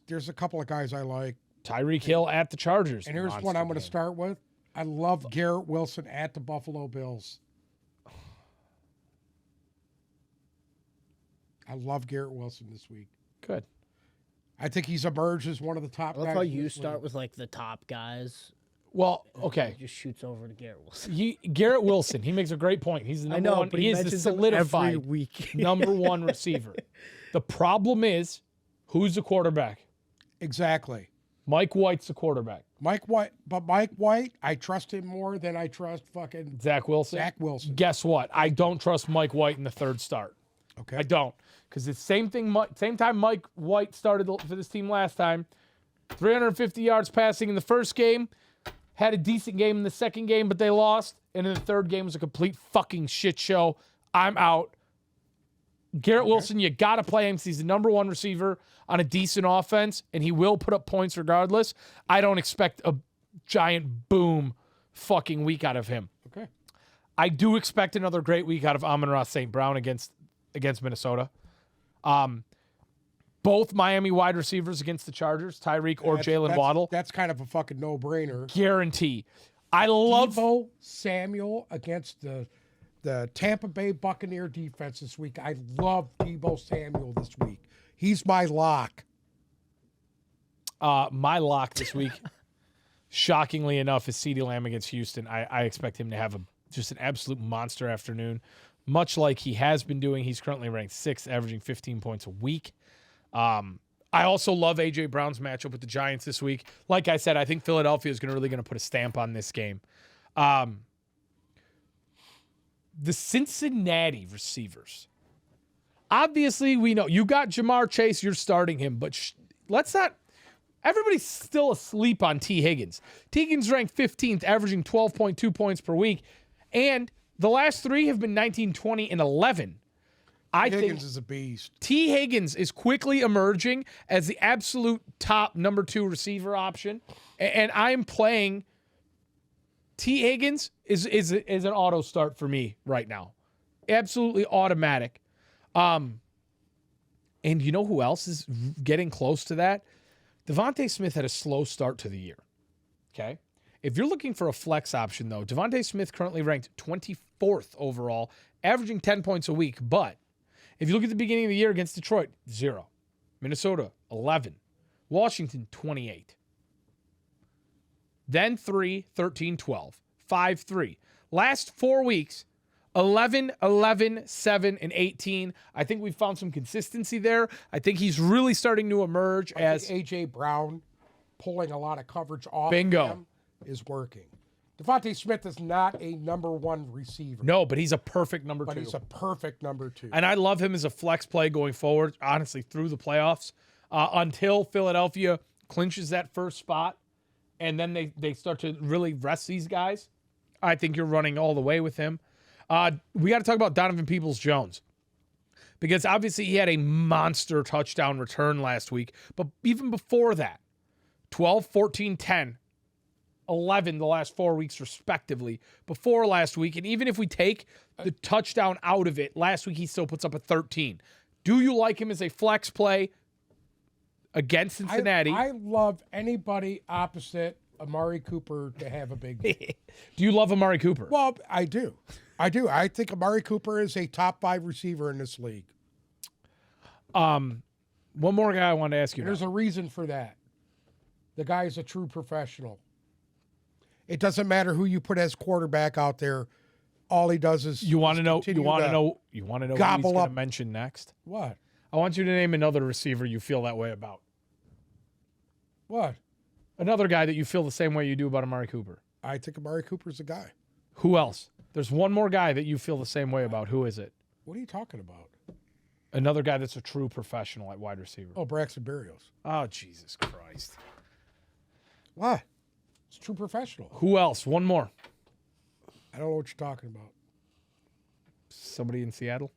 there's a couple of guys I like. Tyreek Hill at the Chargers. And here's Monster one I'm going to game. start with. I love Garrett Wilson at the Buffalo Bills. I love Garrett Wilson this week. Good. I think he's emerged as one of the top I love guys. how in you this start league. with like the top guys. Well, okay. He just shoots over to Garrett Wilson. Garrett Wilson, he makes a great point. He's the number one. but He is the mentions him solidified every week. number 1 receiver. The problem is, who's the quarterback? Exactly. Mike White's the quarterback. Mike White, I trust him more than I trust fucking Zach Wilson. Zach Wilson. Guess what? I don't trust Mike White in the third start. Okay. I don't. Because it's same time Mike White started for this team last time. 350 yards passing in the first game. Had a decent game in the second game, but they lost. And in the third game was a complete fucking shit show. I'm out. Garrett Wilson, you got to play him. He's the number one receiver on a decent offense, and he will put up points regardless. I don't expect a giant boom fucking week out of him. Okay. I do expect another great week out of Amon-Ra St. Brown against Minnesota. Both Miami wide receivers against the Chargers, Tyreek or Jalen Waddle. That's kind of a fucking no-brainer. Guarantee. I love Deebo Samuel against the Tampa Bay Buccaneer defense this week. I love Deebo Samuel this week. He's my lock. my lock this week. Shockingly enough, is CeeDee Lamb against Houston. I expect him to have just an absolute monster afternoon, much like he has been doing. He's currently ranked 6th, averaging 15 points a week. I also love A.J. Brown's matchup with the Giants this week. Like I said, I think Philadelphia is really going to put a stamp on this game. The Cincinnati receivers. Obviously, we know you got Jamar Chase. You're starting him, but let's not. Everybody's still asleep on T. Higgins. T. Higgins ranked 15th, averaging 12.2 points per week, and the last 3 have been 19, 20, and 11. I think Higgins is a beast. T. Higgins is quickly emerging as the absolute top number 2 receiver option, and I'm playing. T. Higgins is an auto start for me right now, absolutely automatic. And you know who else is getting close to that? Devontae Smith had a slow start to the year. Okay, if you're looking for a flex option though, Devontae Smith currently ranked 24th overall, averaging 10 points a week, but if you look at the beginning of the year against Detroit, 0. Minnesota, 11. Washington, 28. Then 3, 13, 12. 5, 3. Last 4 weeks, 11, 11, 7, and 18. I think we've found some consistency there. I think he's really starting to emerge as A.J. Brown pulling a lot of coverage off Bingo. of him is working. Devontae Smith is not a number 1 receiver. No, but he's a perfect number 2. But he's a perfect number 2. And I love him as a flex play going forward, honestly, through the playoffs, until Philadelphia clinches that first spot, and then they start to really rest these guys. I think you're running all the way with him. We got to talk about Donovan Peoples-Jones, because obviously he had a monster touchdown return last week, but even before that, 12, 14, 10, 11 the last 4 weeks respectively before last week. And even if we take the touchdown out of it, last week he still puts up a 13. Do you like him as a flex play against Cincinnati? I love anybody opposite Amari Cooper to have a big game. Do you love Amari Cooper? Well, I do. I think Amari Cooper is a top 5 receiver in this league. One more guy I wanted to ask you There's a reason for that. The guy is a true professional. It doesn't matter who you put as quarterback out there. All he does is You want to know who he's gobble going up. to mention next? What? I want you to name another receiver you feel that way about. What? Another guy that you feel the same way you do about Amari Cooper. I think Amari Cooper's a guy. Who else? There's one more guy that you feel the same way about. Who is it? What are you talking about? Another guy that's a true professional at wide receiver. Oh, Braxton Berrios. Oh, Jesus Christ. What? It's true professional. Who else? One more. I don't know what you're talking about. Somebody in Seattle?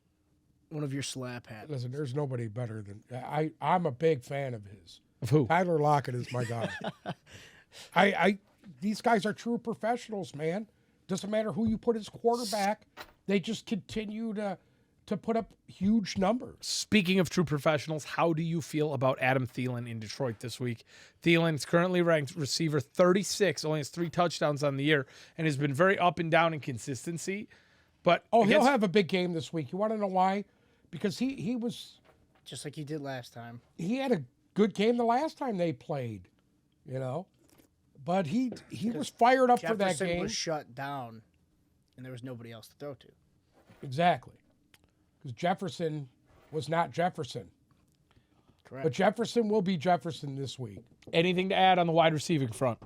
One of your slap hats. Listen, there's nobody better than I'm a big fan of his. Of who? Tyler Lockett is my guy. These guys are true professionals, man. Doesn't matter who you put as quarterback, they just continue to put up huge numbers. Speaking of true professionals, how do you feel about Adam Thielen in Detroit this week? Thielen is currently ranked receiver 36, only has 3 touchdowns on the year, and has been very up and down in consistency. But he'll have a big game this week. You want to know why? Because he was Just like he did last time. he had a good game the last time they played, But he was fired up for that Jefferson game. was shut down, and there was nobody else to throw to. Exactly. Because Jefferson was not Jefferson. Correct. But Jefferson will be Jefferson this week. anything to add on the wide receiving front?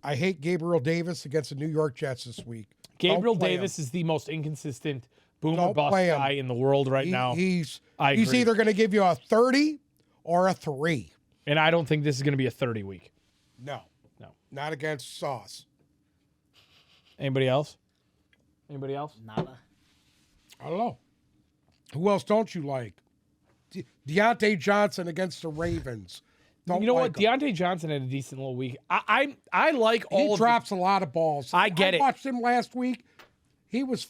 I hate Gabriel Davis against the New York Jets this week. Gabriel Don't play Davis is the most inconsistent boomer Don't bust play him. guy in the world right now. He's agree. either going to give you a 30 or a 3. And I don't think this is going to be a 30 week. No. No. Not against Sauce. Anybody else? Anybody else? Nada. I don't know. Who else don't you like? Deontay Johnson against the Ravens. Don't You know like what? him. Deontay Johnson had a decent little week. I like all He of drops a lot of balls. I get it. watched him last week. He was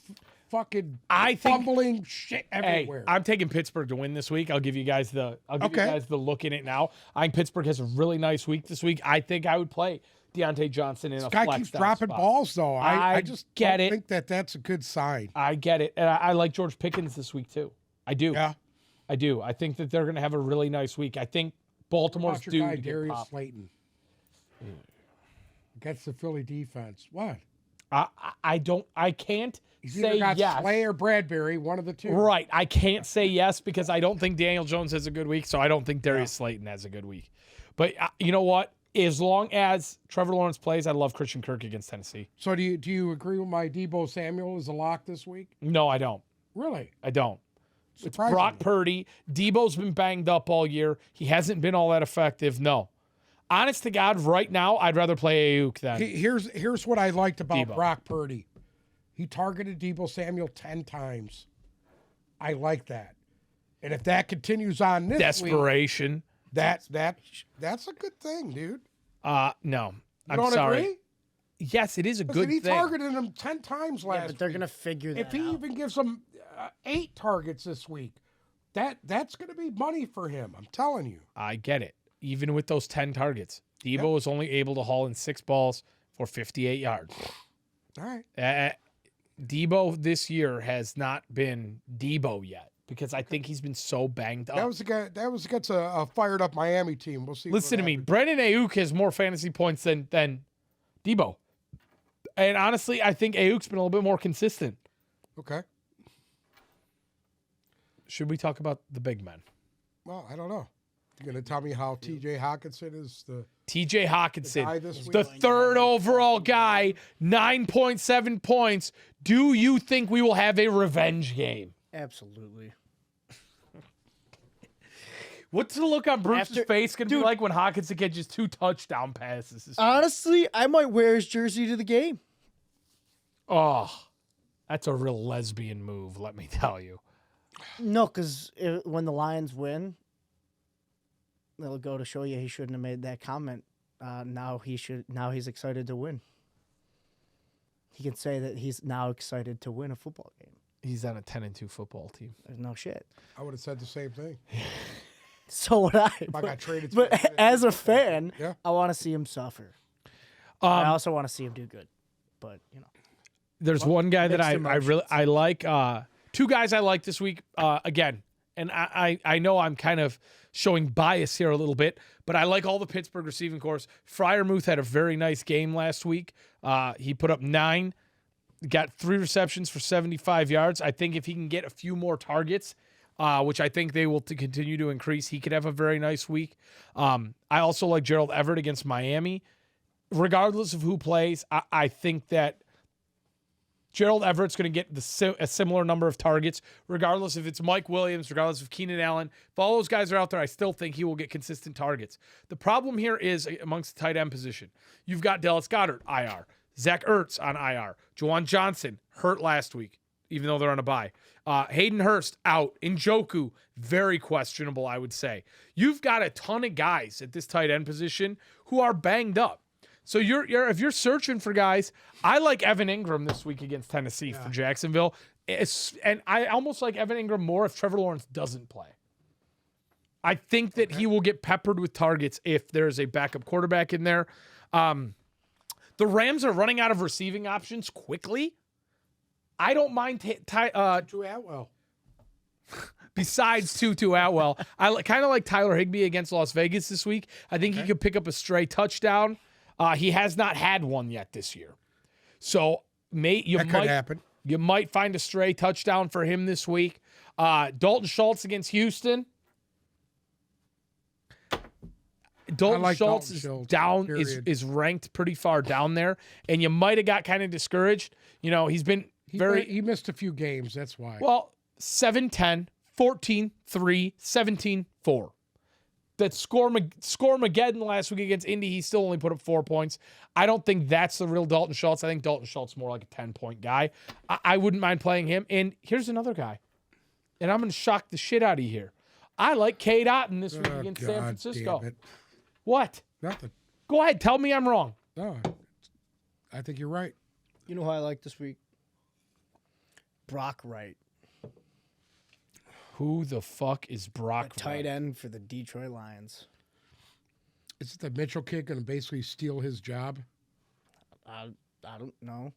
fucking I think fumbling shit everywhere. Hey, I'm taking Pittsburgh to win this week. I'll give you guys the Okay. look in it now. I think Pittsburgh has a really nice week this week. I think I would play Deontay Johnson in a Guy flex keeps down dropping spot. balls, though. I I just get don't it. think that that's a good sign. I get it. And I like George Pickens this week too. I do. Yeah. I do. I think that they're going to have a really nice week. I think Baltimore's Watch your due guy to get Darius popped. Slayton against the Philly defense. What? I can't He's either say got yes. Slay or Bradbury, one of the two. Right. I can't say yes because I don't think Daniel Jones has a good week, so I don't think Darius Slayton has a good week. But you know what? As long as Trevor Lawrence plays, I love Christian Kirk against Tennessee. So do you agree with my Debo Samuel as a lock this week? No, I don't. Really? I don't. It's Surprisingly. Brock Purdy. Debo's been banged up all year. He hasn't been all that effective. No. Honest to God, right now, I'd rather play Ayuk than Here's what I liked about Debo. Brock Purdy. He targeted Debo Samuel 10 times. I like that. And if that continues on this week, desperation. that's a good thing, dude. No. You I'm don't sorry. agree? Yes, it is a Listen, good he thing. targeted him 10 times last Yeah, but they're week. gonna figure that If he out. even gives him 8 targets this week, that's going to be money for him. I'm telling you. I get it. Even with those 10 targets, Debo was only able to haul in 6 balls for 58 yards. All right. Debo this year has not been Debo yet because I think he's been so banged up. That was against a fired up Miami team. We'll see. Listen what to me. happens. Brandon Ayuk has more fantasy points than Debo. And honestly, I think Ayuk's been a little bit more consistent. Okay. Should we talk about the big men? Well, I don't know. You're going to tell me how T.J. Hawkinson is the TJ Hawkinson, guy this the week? third overall guy, 9.7 points. Do you think we will have a revenge game? Absolutely. What's the look on Bruce's After- face going to be Dude. like when Hawkinson catches 2 touchdown passes? Honestly, I might wear his jersey to the game. Oh, that's a real lesbian move, let me tell you. No, because when the Lions win, they'll go to show you he shouldn't have made that comment. Now he's excited to win. He can say that he's now excited to win a football game. He's on a 10-2 football team. There's no shit. I would have said the same thing. So would I. If I got traded to But the- as a fan, Yeah. I want to see him suffer. I also want to see him do good. But There's one guy that mixed I like. 2 guys I like this week. Again, and I know I'm kind of showing bias here a little bit, but I like all the Pittsburgh receiving corps. Freiermuth had a very nice game last week. He put up 9, got 3 receptions for 75 yards. I think if he can get a few more targets, which I think they will continue to increase, he could have a very nice week. I also like Gerald Everett against Miami. Regardless of who plays, I think that Gerald Everett's going to get a similar number of targets, regardless if it's Mike Williams, regardless if Keenan Allen. If all those guys are out there, I still think he will get consistent targets. The problem here is amongst the tight end position. You've got Dallas Goedert, IR. Zach Ertz on IR. Juwan Johnson, hurt last week, even though they're on a bye. Hayden Hurst, out. Njoku, very questionable, I would say. You've got a ton of guys at this tight end position who are banged up. So if you're searching for guys, I like Evan Ingram this week against Tennessee for Jacksonville. And I almost like Evan Ingram more if Trevor Lawrence doesn't play. I think that he will get peppered with targets if there's a backup quarterback in there. The Rams are running out of receiving options quickly. I don't mind to Atwell. besides Tutu Atwell. I kind of like Tyler Higbee against Las Vegas this week. I think he could pick up a stray touchdown. He has not had one yet this year. So That could happen. you might find a stray touchdown for him this week. Dalton Schultz against Houston. Dalton like Schultz Dalton is Schultz, down period. is ranked pretty far down there, and you might have got kind of discouraged. You know, he's been He missed a few games. That's why. well, 7-10, 14-3, 17-4. That score Mageddon last week against Indy, he still only put up 4 points. I don't think that's the real Dalton Schultz. I think Dalton Schultz is more like a 10-point guy. I wouldn't mind playing him. And here's another guy. and I'm going to shock the shit out of you here. I like Cade Otton this week against San God Francisco. damn it. What? Nothing. Go ahead. Tell me I'm wrong. No, I think you're right. You know who I like this week? Brock Wright, Who the fuck is Brock the tight Wright? end for the Detroit Lions. Isn't the Mitchell kid going to basically steal his job? I don't know.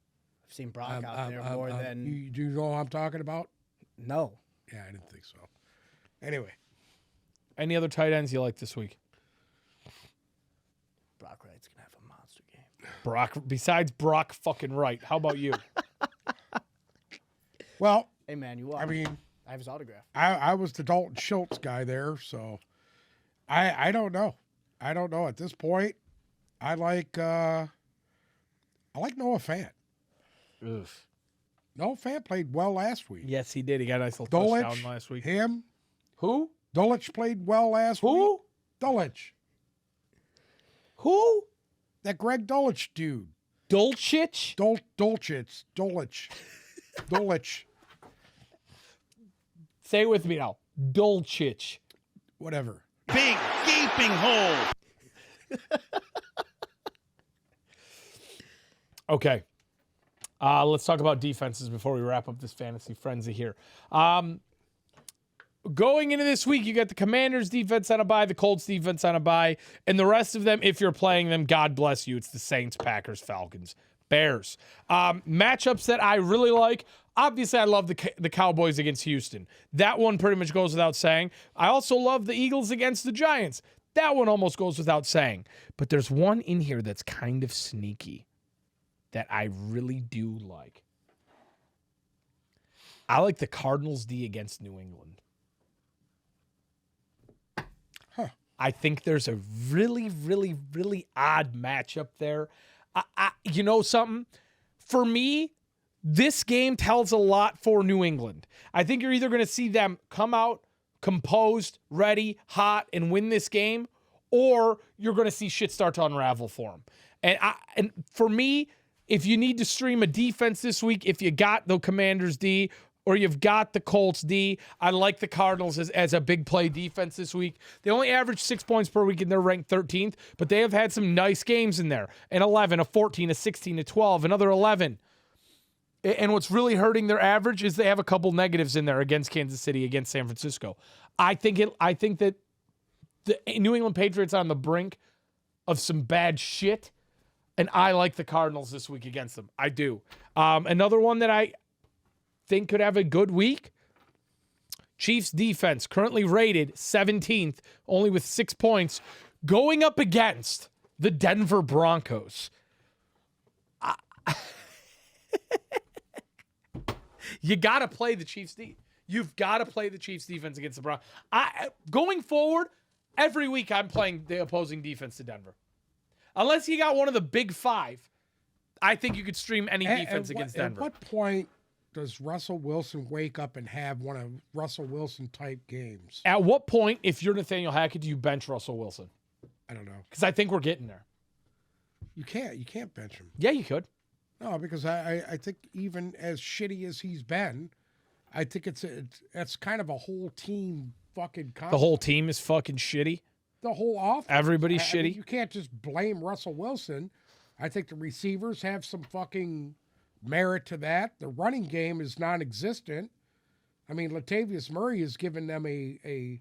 I've seen Brock out there more than Do you know what I'm talking about? no. Yeah, I didn't think so. Anyway, Any other tight ends you like this week? Brock Wright's gonna have a monster game. Brock, besides Brock fucking Wright. How about you? well, Hey man, you are. I mean, I have his autograph. I was the Dalton Schultz guy there, so I don't know. I don't know at this point. I like Noah Fant. Oof. Noah Fant played well last week. Yes, he did. He got a nice little touchdown Dulwich, last week. him. Who? Dulwich played well last week. Who? Dulwich. Who? That Greg Dulwich dude. Dulcich? Dulcich. Dulwich. Dulwich. Say it with me now. Dulcich. Whatever. Big gaping hole. Okay. Let's talk about defenses before we wrap up this fantasy frenzy here. Going into this week, you got the Commanders defense on a bye, the Colts defense on a bye, and the rest of them, if you're playing them, God bless you. It's the Saints, Packers, Falcons, Bears. Matchups that I really like. Obviously, I love the Cowboys against Houston. That one pretty much goes without saying. I also love the Eagles against the Giants. That one almost goes without saying. But there's one in here that's kind of sneaky that I really do like. I like the Cardinals D against New England. I think there's a really, really, really odd matchup there. You know something? For me, this game tells a lot for New England. I think you're either going to see them come out composed, ready, hot, and win this game, or you're going to see shit start to unravel for them. And for me, if you need to stream a defense this week, if you got the Commanders D or you've got the Colts D, I like the Cardinals as a big play defense this week. They only average 6 points per week and they're ranked 13th, but they have had some nice games in there. An 11, a 14, a 16, a 12, another 11. And what's really hurting their average is they have a couple negatives in there against Kansas City, against San Francisco. I think that the New England Patriots are on the brink of some bad shit, and I like the Cardinals this week against them. I do. Another one that I think could have a good week, Chiefs defense, currently rated 17th, only with 6 points, going up against the Denver Broncos. You got to play the Chiefs D. You've got to play the Chiefs defense against the Broncos. Going forward, every week I'm playing the opposing defense to Denver. Unless you got one of the big five, I think you could stream any defense against Denver. At what point does Russell Wilson wake up and have one of Russell Wilson type games? At what point, if you're Nathaniel Hackett, do you bench Russell Wilson? I don't know. Because I think we're getting there. You can't bench him. Yeah, you could. No, because I think even as shitty as he's been, I think it's kind of a whole team fucking concept. The whole team is fucking shitty. The whole offense. Everybody's I mean, shitty. you can't just blame Russell Wilson. I think the receivers have some fucking merit to that. The running game is non-existent. I mean, Latavius Murray has given them a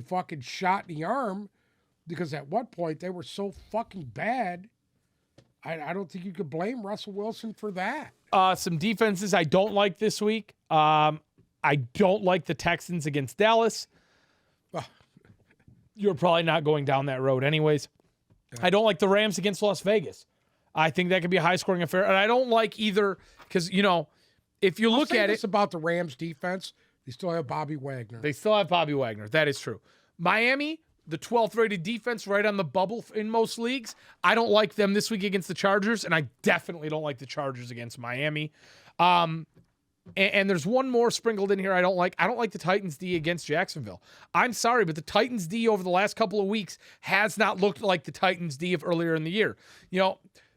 fucking shot in the arm because at one point they were so fucking bad. I don't think you could blame Russell Wilson for that. Some defenses I don't like this week. I don't like the Texans against Dallas. You're probably not going down that road anyways. I don't like the Rams against Las Vegas. I think that could be a high-scoring affair. And I don't like either because, if you look at it. About the Rams defense, they still have Bobby Wagner. They still have Bobby Wagner. That is true. Miami, the 12th rated defense, right on the bubble in most leagues. I don't like them this week against the Chargers, and I definitely don't like the Chargers against Miami. And there's one more sprinkled in here I don't like. I don't like the Titans D against Jacksonville. I'm sorry, but the Titans D over the last couple of weeks has not looked like the Titans D of earlier in the year.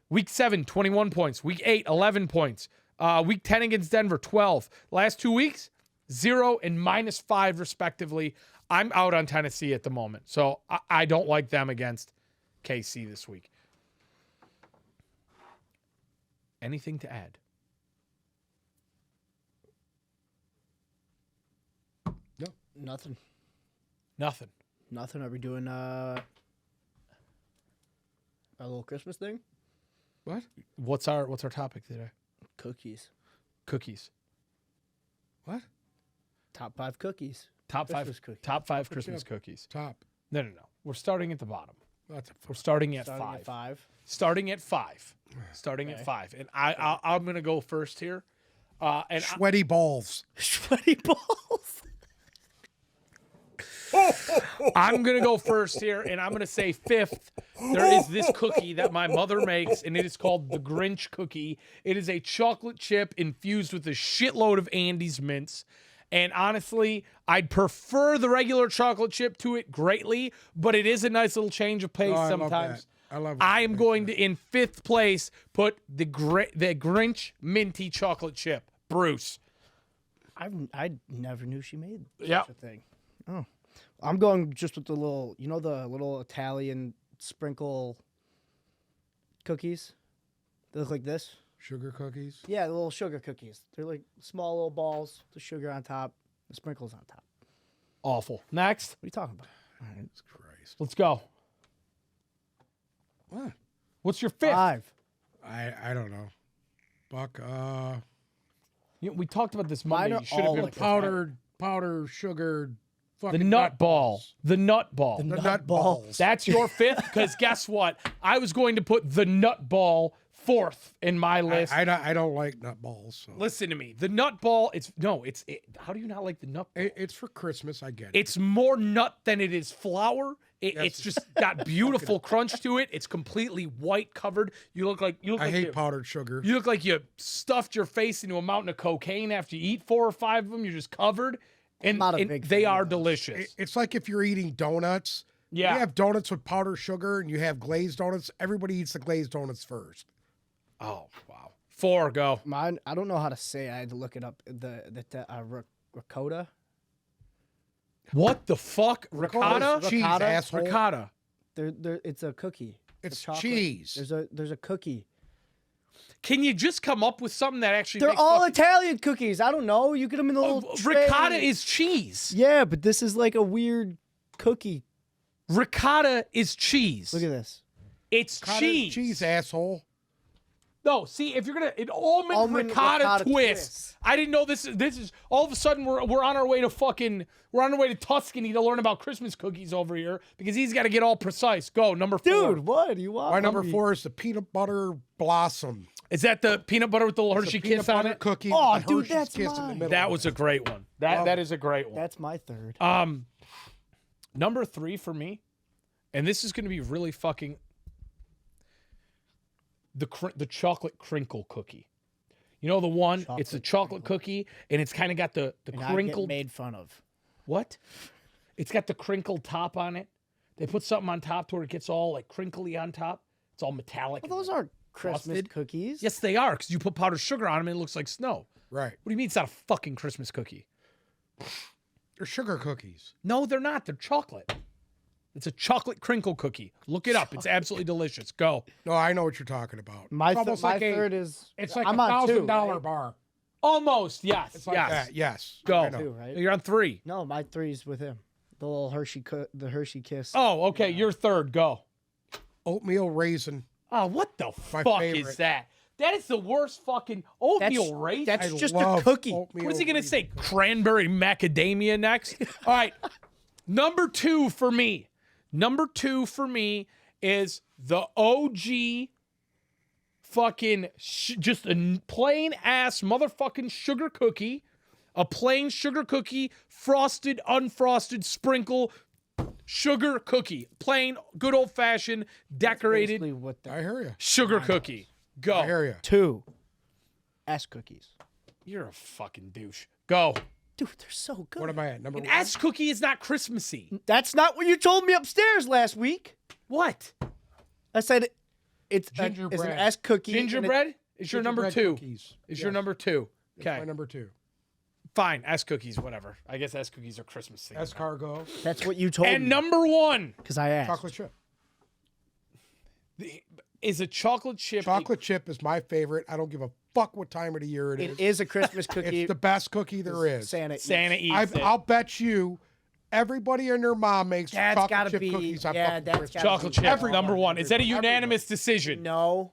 Week 7, 21 points. Week 8, 11 points. Week 10 against Denver, 12. Last 2 weeks, 0 and -5 respectively. I'm out on Tennessee at the moment, so I don't like them against KC this week. Anything to add? Nothing. Nothing. Are we doing a little Christmas thing? What? What's our topic today? Cookies. Cookies. What? Top 5 cookies. Top Christmas five. cookies. Top 5 Christmas cookies. Top. No. We're starting at the bottom. That's a We're starting at Starting 5. at 5. Starting at 5. Starting at Okay. 5. And I'm gonna go first here. And sweaty balls. Sweaty balls. I'm going to go first here, and I'm going to say 5th. There is this cookie that my mother makes, and it is called the Grinch cookie. It is a chocolate chip infused with a shitload of Andes mints. And honestly, I'd prefer the regular chocolate chip to it greatly, but it is a nice little change of pace I love sometimes. that. I love I that. am going to, in 5th place, put the Grinch minty chocolate chip. Bruce. I never knew she made Yeah. such a thing. Oh. I'm going just with the little, the little Italian sprinkle cookies? They look like this. Sugar cookies. Yeah, the little sugar cookies. They're like small little balls, the sugar on top, the sprinkles on top. Awful. Next. What are you talking about? Jesus Christ. Let's go. What? What's your 5th? 5. I don't know. Buck. We talked about this Mine Monday. are You should have all been like powder, sugared. the Fucking nut ball. balls. The nut ball. The nut balls. That's your 5th? Because guess what? I was going to put the nut ball 4th in my list. I don't like nut balls. So. Listen to me. The nut ball, how do you not like the nut ball? It's for Christmas. I get it. It's more nut than it is flour. Yes. It's just got beautiful crunch to it. It's completely white covered. You look like I hate powdered sugar. You look like you stuffed your face into a mountain of cocaine after you eat 4 or 5 of them. You're just covered. And, not a and big they fan are of those. delicious. It's like if you're eating donuts. Yeah. You have donuts with powdered sugar and you have glazed donuts. Everybody eats the glazed donuts first. Oh, wow. 4, go. Mine, I don't know how to say it. I had to look it up. Ricotta? What the fuck? Ricotta? Cheese, Ricotta? asshole. Ricotta. It's a cookie. It's chocolate. cheese. There's a cookie. Can you just come up with something that actually They're makes all fucking- Italian cookies. I don't know. You get them in the little tray. Ricotta is cheese. Yeah, but this is like a weird cookie. Ricotta is cheese. Look at this. It's Ricotta is cheese. cheese, asshole. No, see, if you're gonna an almond, Almond ricotta, ricotta twist. twist. I didn't know this is all of a sudden we're on our way to Tuscany to learn about Christmas cookies over here because he's got to get all precise. Go, number 4. Dude, what do you want? My number 4 is the peanut butter blossom. Is that the peanut butter with the Hershey Peanut kiss on butter it? cookie. Oh, with the dude, Hershey's that's kiss in the mine. middle That of was it. a great one. That is a great one. That's my 3rd. Number 3 for me, and this is going to be really fucking the chocolate crinkle cookie. You know the one? It's a chocolate cookie, and it's kind of got the And I get crinkled. made fun of. What? It's got the crinkled top on it. They put something on top to where it gets all like crinkly on top. It's all metallic. Well, those aren't Christmas frosted? cookies. Yes, they are, because you put powdered sugar on them and it looks like snow. Right. What do you mean it's not a fucking Christmas cookie? They're sugar cookies. No, they're not. They're chocolate. It's a chocolate crinkle cookie. Look it up. It's absolutely delicious. Go. No, I know what you're talking about. My, It's almost like a- 3rd is. It's like I'm a on 2, $1,000 right? bar. Almost. Yes. It's like yes. that. Yes. Go. I know. 2, right? You're on 3. No, my 3's with him. The little the Hershey kiss. Oh, okay. You're 3rd. Go. Oatmeal raisin. Oh, what the My fuck favorite. is that? That is the worst fucking oatmeal raisin. That's I just a love cookie. oatmeal What is he going to raisin. say? Cranberry macadamia next? All right. Number 2 for me. Number 2 for me is the OG fucking just a plain ass motherfucking sugar cookie. A plain sugar cookie, frosted, unfrosted, sprinkle sugar cookie. Plain, good old fashioned, decorated Basically what the I hear you. sugar cookie. I Go. hear you. 2 S cookies. You're a fucking douche. Go. Dude, they're so good. What am I at? Number An 1? S cookie is not Christmassy. That's not what you told me upstairs last week. What? I said it's an Gingerbread. S cookie. and Gingerbread is your number Gingerbread 2. cookies. Is your Yes. number 2. That's Okay. my number 2. Fine, S cookies, whatever. I guess S cookies are Christmas things. Escargot. That's what you told And me. number one Because I asked. Chocolate chip. is a chocolate chip. Chocolate chip is my favorite. I don't give a fuck what time of the year it is. It is a Christmas cookie. It's the best cookie there is. Santa. Santa eats it. I'll bet you everybody and their mom makes That's gotta chocolate chip be- cookies on yeah, fucking that's Christmas. gotta Chocolate be chip, number number one. one. Is that a unanimous decision? No.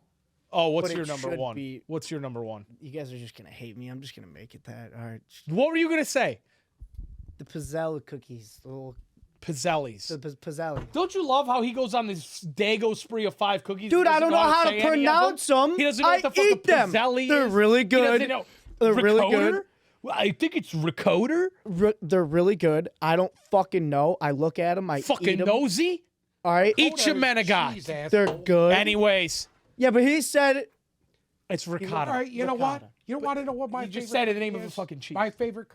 Oh, what's But your it number should one? be- What's your number one? You guys are just going to hate me. I'm just going to make it that. All right. What were you gonna say? The Pizzelle cookies. The little Pizzelli's. Pizzelle. Don't you love how he goes on this dago spree of 5 cookies? Dude, He I doesn't don't know how say to any of pronounce them. He doesn't know I what the fuck eat a them. pizzelli They're is. really He good. doesn't know. They're really Ricotta? good. Well, I think it's ricotta. They're really good. I don't fucking know. I look at them. I Fucking eat them. nosy. All right. Eat your Cheese, menegat. asshole. They're good. Anyways, Yeah, but he said it's All ricotta. right, you know what? Ricotta. You want to know what my You just favorite said it, the name cookie of a is? fucking cheese. My favorite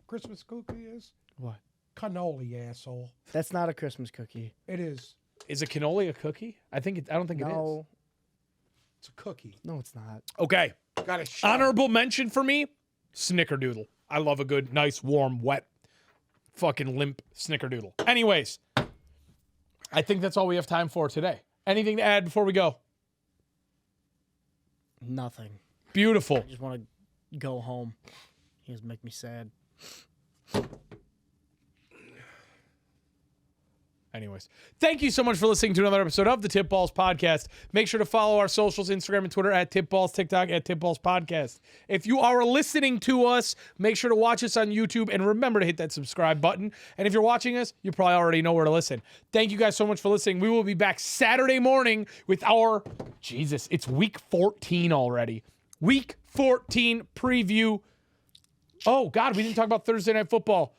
Christmas cookie is what? cannoli, asshole. That's not a Christmas cookie. It is. Is a cannoli a cookie? I don't think it is. No. It's a cookie. No, it's not. Okay. Got a Honorable mention for me, snickerdoodle. I love a good, nice, warm, wet, fucking limp snickerdoodle. Anyways, I think that's all we have time for today. Anything to add before we go? Nothing. Beautiful. I just want to go home. You guys make me sad. Anyways, thank you so much for listening to another episode of the Tip Balls Podcast. Make sure to follow our socials, Instagram and Twitter at Tip Balls, TikTok at Tip Balls Podcast. If you are listening to us, make sure to watch us on YouTube and remember to hit that subscribe button. And if you're watching us, you probably already know where to listen. Thank you guys so much for listening. We will be back Saturday morning with our, Jesus, it's week 14 already. Week 14 preview. Oh, God, we didn't talk about Thursday Night Football.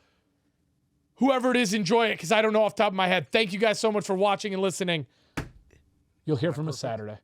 Whoever it is, enjoy it, because I don't know off the top of my head. Thank you guys so much for watching and listening. You'll hear from us Saturday.